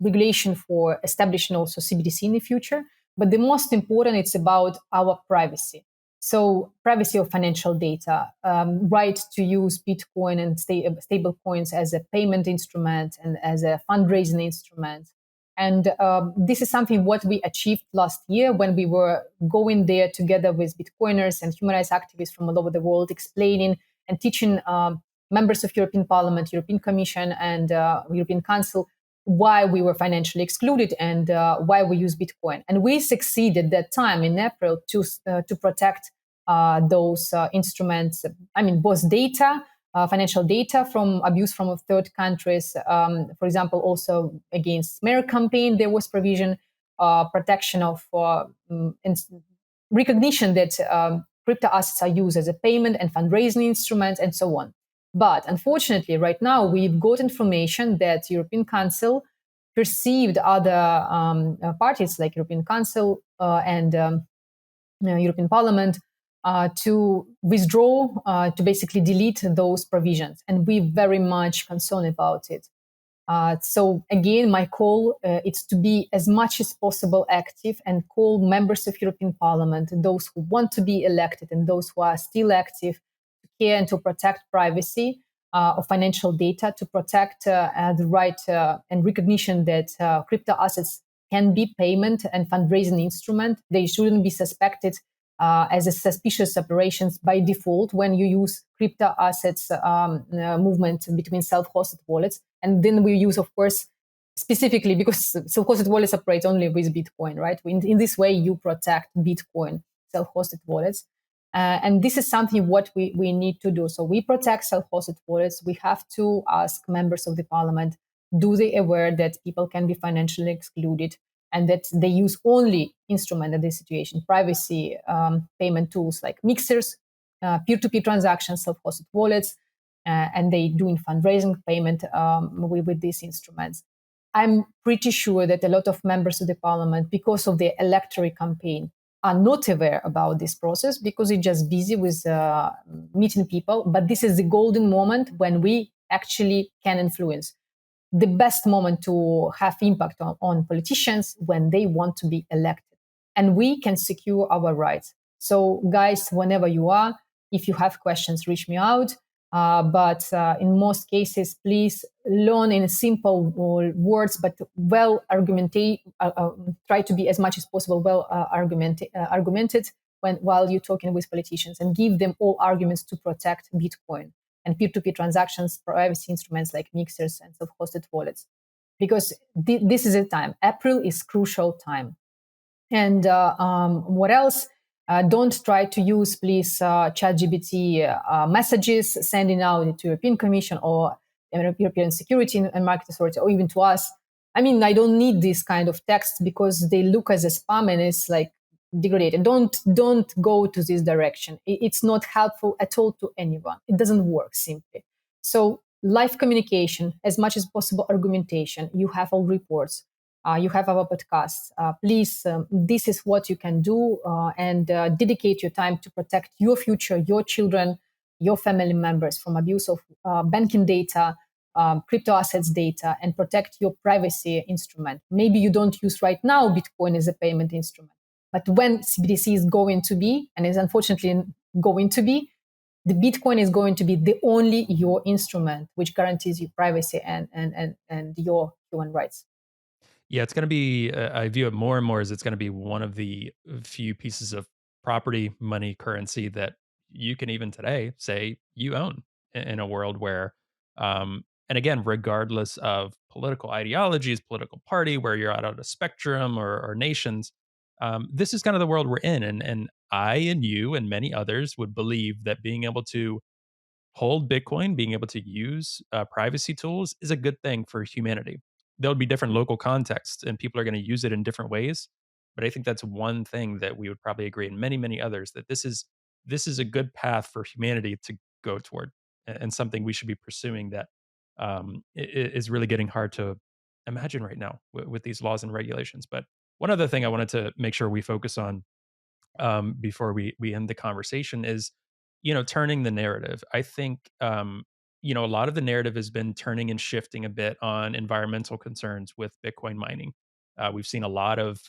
regulation for establishing also CBDC in the future. But the most important, it's about our privacy. So privacy of financial data, right to use Bitcoin and stable coins as a payment instrument and as a fundraising instrument. And this is something what we achieved last year when we were going there together with Bitcoiners and human rights activists from all over the world, explaining and teaching members of European Parliament, European Commission, and European Council why we were financially excluded and why we use Bitcoin. And we succeeded that time in April to protect those instruments. I mean, both data, financial data from abuse from third countries. For example, also against smear campaign, there was provision, protection of recognition that crypto assets are used as a payment and fundraising instruments and so on. But unfortunately, right now, we've got information that European Council perceived other parties like European Council and European Parliament to withdraw, to basically delete those provisions. And we're very much concerned about it. So again, my call is to be as much as possible active and call members of European Parliament, those who want to be elected and those who are still active, to care and to protect privacy of financial data, to protect the right and recognition that crypto assets can be payment and fundraising instrument. They shouldn't be suspected as a suspicious operations by default when you use crypto assets movement between self-hosted wallets. And then we use, of course, specifically because self-hosted wallets operate only with Bitcoin, right? In this way, you protect Bitcoin self-hosted wallets. And this is something what we need to do. So we protect self-hosted wallets. We have to ask members of the parliament, do they aware that people can be financially excluded and that they use only instrument in this situation, privacy payment tools like mixers, peer-to-peer transactions, self-hosted wallets, and they doing fundraising payment with these instruments. I'm pretty sure that a lot of members of the parliament, because of their electoral campaign, are not aware about this process because they're just busy with meeting people. But this is the golden moment when we actually can influence. The best moment to have impact on politicians when they want to be elected. And we can secure our rights. So guys, whenever you are, if you have questions, reach me out. But in most cases, please learn in simple words, but well argumented. Try to be as much as possible well argumented while you're talking with politicians, and give them all arguments to protect Bitcoin and peer-to-peer transactions, privacy instruments like mixers and self-hosted wallets, because this is a time. April is crucial time. And what else? Don't try to use, please, ChatGPT messages, sending out to European Commission or European Security and Market Authority, or even to us. I mean, I don't need this kind of text because they look as a spam and it's like degraded. Don't go to this direction. It's not helpful at all to anyone. It doesn't work simply. So live communication, as much as possible argumentation. You have all reports. You have our podcasts. Please, this is what you can do and dedicate your time to protect your future, your children, your family members from abuse of banking data, crypto assets data, and protect your privacy instrument. Maybe you don't use right now Bitcoin as a payment instrument, but when CBDC is going to be, and is unfortunately going to be, the Bitcoin is going to be the only your instrument which guarantees you privacy and your human rights. Yeah, it's going to be, I view it more and more as it's going to be one of the few pieces of property, money, currency that you can even today say you own in a world where, and again, regardless of political ideologies, political party, where you're out on a spectrum or nations, this is kind of the world we're in. And I and you and many others would believe that being able to hold Bitcoin, being able to use privacy tools is a good thing for humanity. There'll be different local contexts and people are going to use it in different ways. But I think that's one thing that we would probably agree, and many, many others, that this is a good path for humanity to go toward, and something we should be pursuing that is really getting hard to imagine right now with these laws and regulations. But one other thing I wanted to make sure we focus on before we end the conversation is, turning the narrative. I think, a lot of the narrative has been turning and shifting a bit on environmental concerns with Bitcoin mining. We've seen a lot of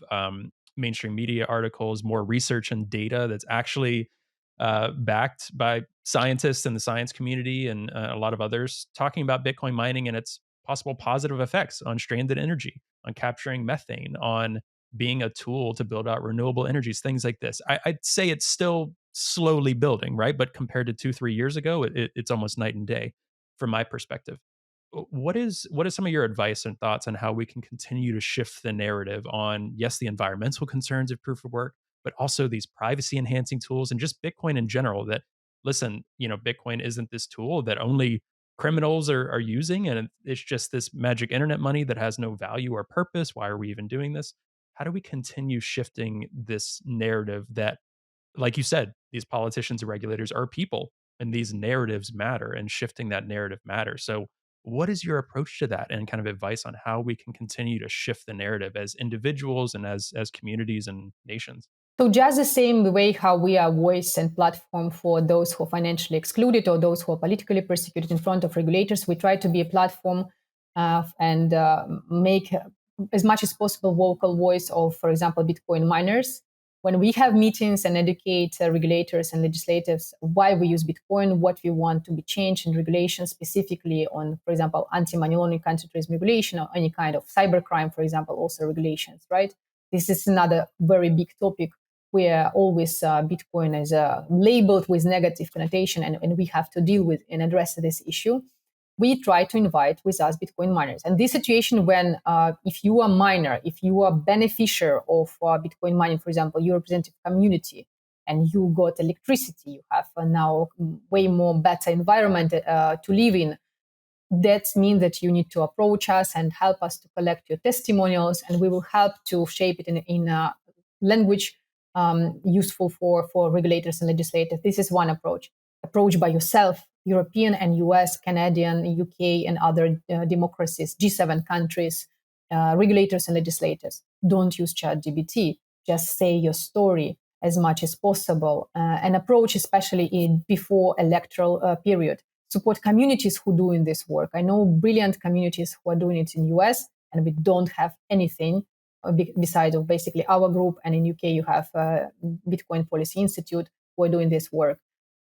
mainstream media articles, more research and data that's actually backed by scientists in the science community and a lot of others talking about Bitcoin mining and its possible positive effects on stranded energy, on capturing methane, on being a tool to build out renewable energies, things like this. I'd say it's still slowly building, right? But compared to 2, 3 years ago, it's almost night and day from my perspective. What is some of your advice and thoughts on how we can continue to shift the narrative on, yes, the environmental concerns of proof of work, but also these privacy enhancing tools and just Bitcoin in general? That, listen, Bitcoin isn't this tool that only criminals are using, and it's just this magic internet money that has no value or purpose. Why are we even doing this? How do we continue shifting this narrative that, like you said, these politicians and regulators are people and these narratives matter, and shifting that narrative matters? So, what is your approach to that, and kind of advice on how we can continue to shift the narrative as individuals and as communities and nations? So just the same way how we are voice and platform for those who are financially excluded or those who are politically persecuted in front of regulators, we try to be a platform and make as much as possible vocal voice of, for example, Bitcoin miners. When we have meetings and educate regulators and legislators why we use Bitcoin, what we want to be changed in regulations, specifically on, for example, anti-money laundering, counterterrorism regulation, or any kind of cybercrime, for example, also regulations, right? This is another very big topic where always Bitcoin is labeled with negative connotation, and we have to deal with and address this issue. We try to invite with us Bitcoin miners. And this situation when if you are miner, if you are beneficiary of Bitcoin mining, for example, you represent a community and you got electricity, you have now way more better environment to live in, that means that you need to approach us and help us to collect your testimonials, and we will help to shape it in a language useful for regulators and legislators. This is one approach. Approach by yourself, European and US, Canadian, UK, and other democracies, G7 countries, regulators and legislators. Don't use ChatGPT. Just say your story as much as possible. And approach, especially in before electoral period. Support communities who are doing this work. I know brilliant communities who are doing it in US, and we don't have anything besides of basically our group. And in UK, you have Bitcoin Policy Institute who are doing this work.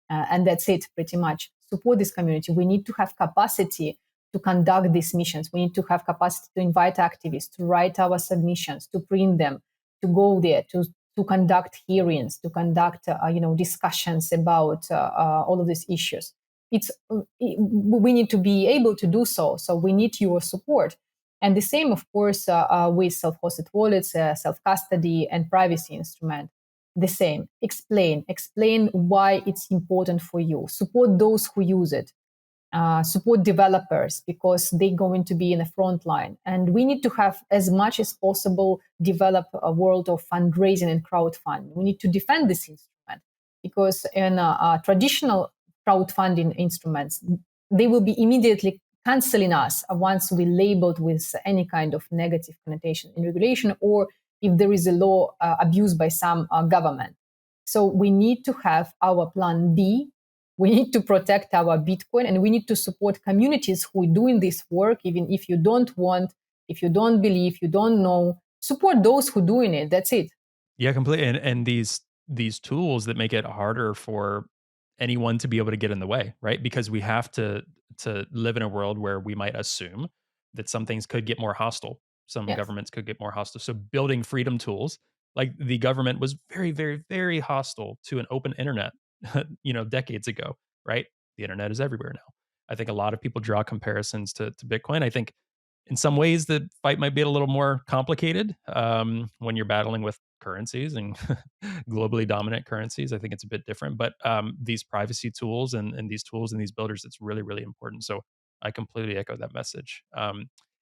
And that's it, pretty much. Support this community. We need to have capacity to conduct these missions. We need to have capacity to invite activists, to write our submissions, to print them, to go there, to conduct hearings, to conduct discussions about all of these issues. We need to be able to do so. So we need your support. And the same, of course, with self-hosted wallets, self-custody, and privacy instrument. The same. Explain why it's important for you. Support those who use it. Support developers because they're going to be in the front line. And we need to have, as much as possible, develop a world of fundraising and crowdfunding. We need to defend this instrument because in traditional crowdfunding instruments, they will be immediately canceling us once we labeled with any kind of negative connotation in regulation, or if there is a law abused by some government. So we need to have our plan B. We need to protect our Bitcoin, and we need to support communities who are doing this work, even if you don't want, if you don't believe, you don't know. Support those who are doing it. That's it. Yeah, completely. And these tools that make it harder for anyone to be able to get in the way, right? Because we have to live in a world where we might assume that some things could get more hostile. Some Yes. governments could get more hostile. So building freedom tools, like the government was very, very, very hostile to an open internet decades ago, right? The internet is everywhere now. I think a lot of people draw comparisons to Bitcoin. I think in some ways the fight might be a little more complicated when you're battling with currencies and globally dominant currencies. I think it's a bit different, but these privacy tools and these tools and these builders, it's really, really important. So I completely echo that message.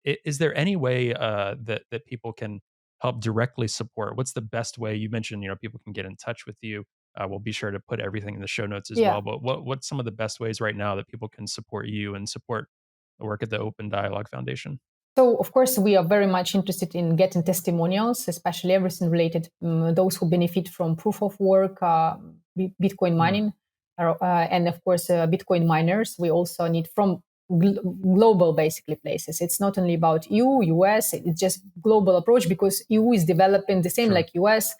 Is there any way that people can help directly support? What's the best way? You mentioned, people can get in touch with you. We'll be sure to put everything in the show notes as Yeah. well. But what's some of the best ways right now that people can support you and support the work at the Open Dialogue Foundation? So, of course, we are very much interested in getting testimonials, especially everything related those who benefit from proof of work, Bitcoin mining, and of course, Bitcoin miners. We also need from global, basically, places. It's not only about EU, US. It's just global approach because EU is developing the same Sure. like US.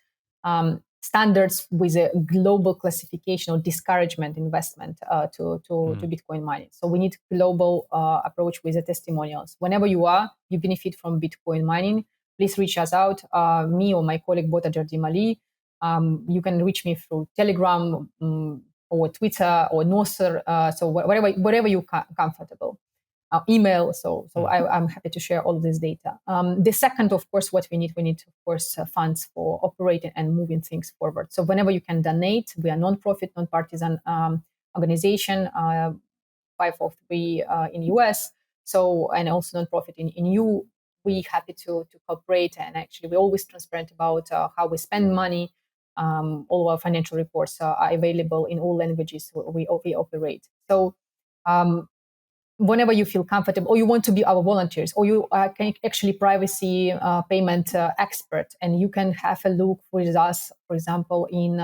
Standards with a global classification or discouragement investment to Bitcoin mining. So we need global approach with the testimonials. Whenever you benefit from Bitcoin mining, please reach us out, me or my colleague Bota Jardimali. You can reach me through Telegram or Twitter or nostr, so whatever you're comfortable. Email. So I'm happy to share all of this data. The second, of course, what we need, of course, funds for operating and moving things forward. So whenever you can donate, we are non-profit, non-partisan organization, 503 in US. So, and also non-profit in EU. We're happy to cooperate. And actually, we're always transparent about how we spend money. All our financial reports are available in all languages we operate. So, whenever you feel comfortable or you want to be our volunteers or you are actually privacy payment expert and you can have a look with us, for example, in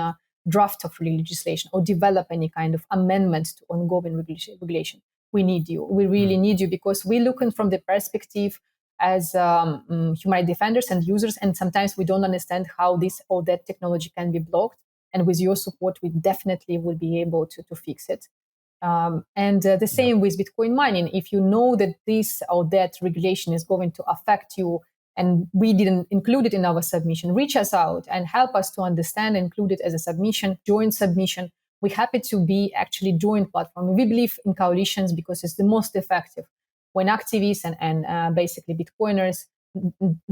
draft of legislation or develop any kind of amendments to ongoing regulation, we need you. We really need you because we're looking from the perspective as human rights defenders and users, and sometimes we don't understand how this or that technology can be blocked. And with your support, we definitely will be able to fix it. And the same with Bitcoin mining. If you know that this or that regulation is going to affect you and we didn't include it in our submission, reach us out and help us to understand and include it as a submission, joint submission. We're happy to be actually joint platform. We believe in coalitions because it's the most effective when activists and basically Bitcoiners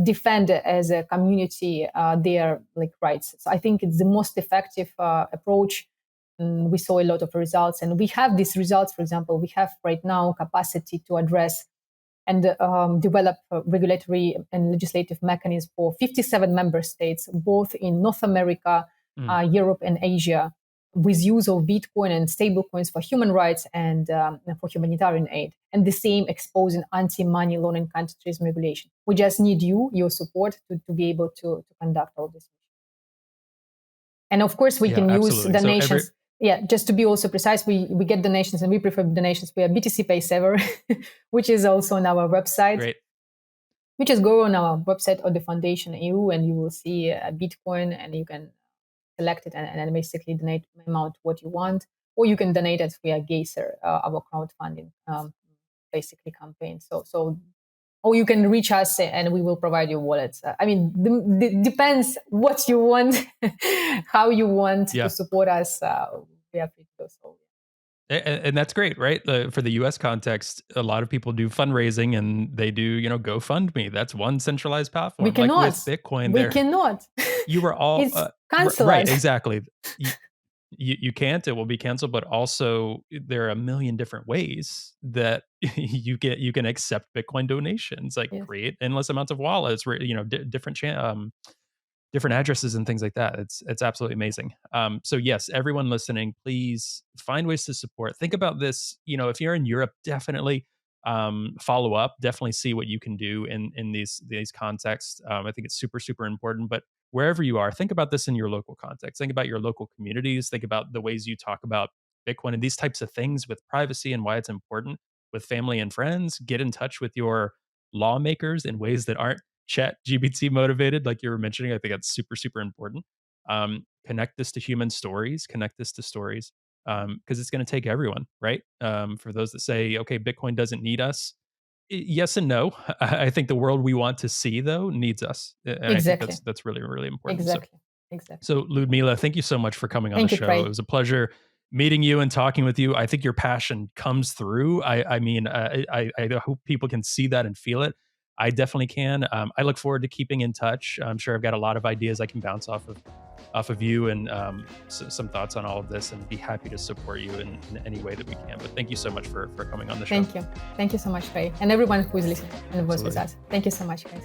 defend as a community their rights. So I think it's the most effective approach. We saw a lot of results and we have these results. For example, we have right now capacity to address and develop regulatory and legislative mechanisms for 57 member states, both in North America, Europe and Asia, with use of Bitcoin and stablecoins for human rights and for humanitarian aid. And the same exposing anti-money laundering counterterrorism regulation. We just need your support to be able to conduct all this. And of course, we can use donations. Just to be also precise, we get donations and we prefer donations via BTC Pay Saver, which is also on our website. Great. You just go on our website or the Foundation EU and you will see Bitcoin and you can select it and basically donate the amount what you want. Or you can donate it via Geyser, our crowdfunding basically campaign. Or you can reach us and we will provide you wallets. It depends what you want, how you want to support us. We are free to do so. And that's great, right? For the US context, a lot of people do fundraising and they do, GoFundMe. That's one centralized platform. We cannot. Like with Bitcoin, we cannot. You were all it's canceled. Right, exactly. You can't, it will be canceled, but also there are a million different ways that you can accept Bitcoin donations, create endless amounts of wallets, different addresses and things like that. It's absolutely amazing. So yes, everyone listening, please find ways to support. Think about this, if you're in Europe, definitely follow up, definitely see what you can do in these contexts. I think it's super, super important, but wherever you are, think about this in your local context. Think about your local communities. Think about the ways you talk about Bitcoin and these types of things with privacy and why it's important with family and friends. Get in touch with your lawmakers in ways that aren't chat GBT motivated, like you were mentioning. I think that's super, super important. Connect this to human stories, connect this to stories, because it's going to take everyone, right? For those that say, okay, Bitcoin doesn't need us. Yes and no. I think the world we want to see, though, needs us. And exactly. I think that's really, really important. Exactly. So Lyudmyla, thank you so much for coming on the show. Trey. It was a pleasure meeting you and talking with you. I think your passion comes through. I hope people can see that and feel it. I definitely can. I look forward to keeping in touch. I'm sure I've got a lot of ideas I can bounce off of you, and some thoughts on all of this, and be happy to support you in any way that we can. But thank you so much for coming on the show. Thank you so much, Trey, and everyone who is listening and was with us. Thank you so much, guys.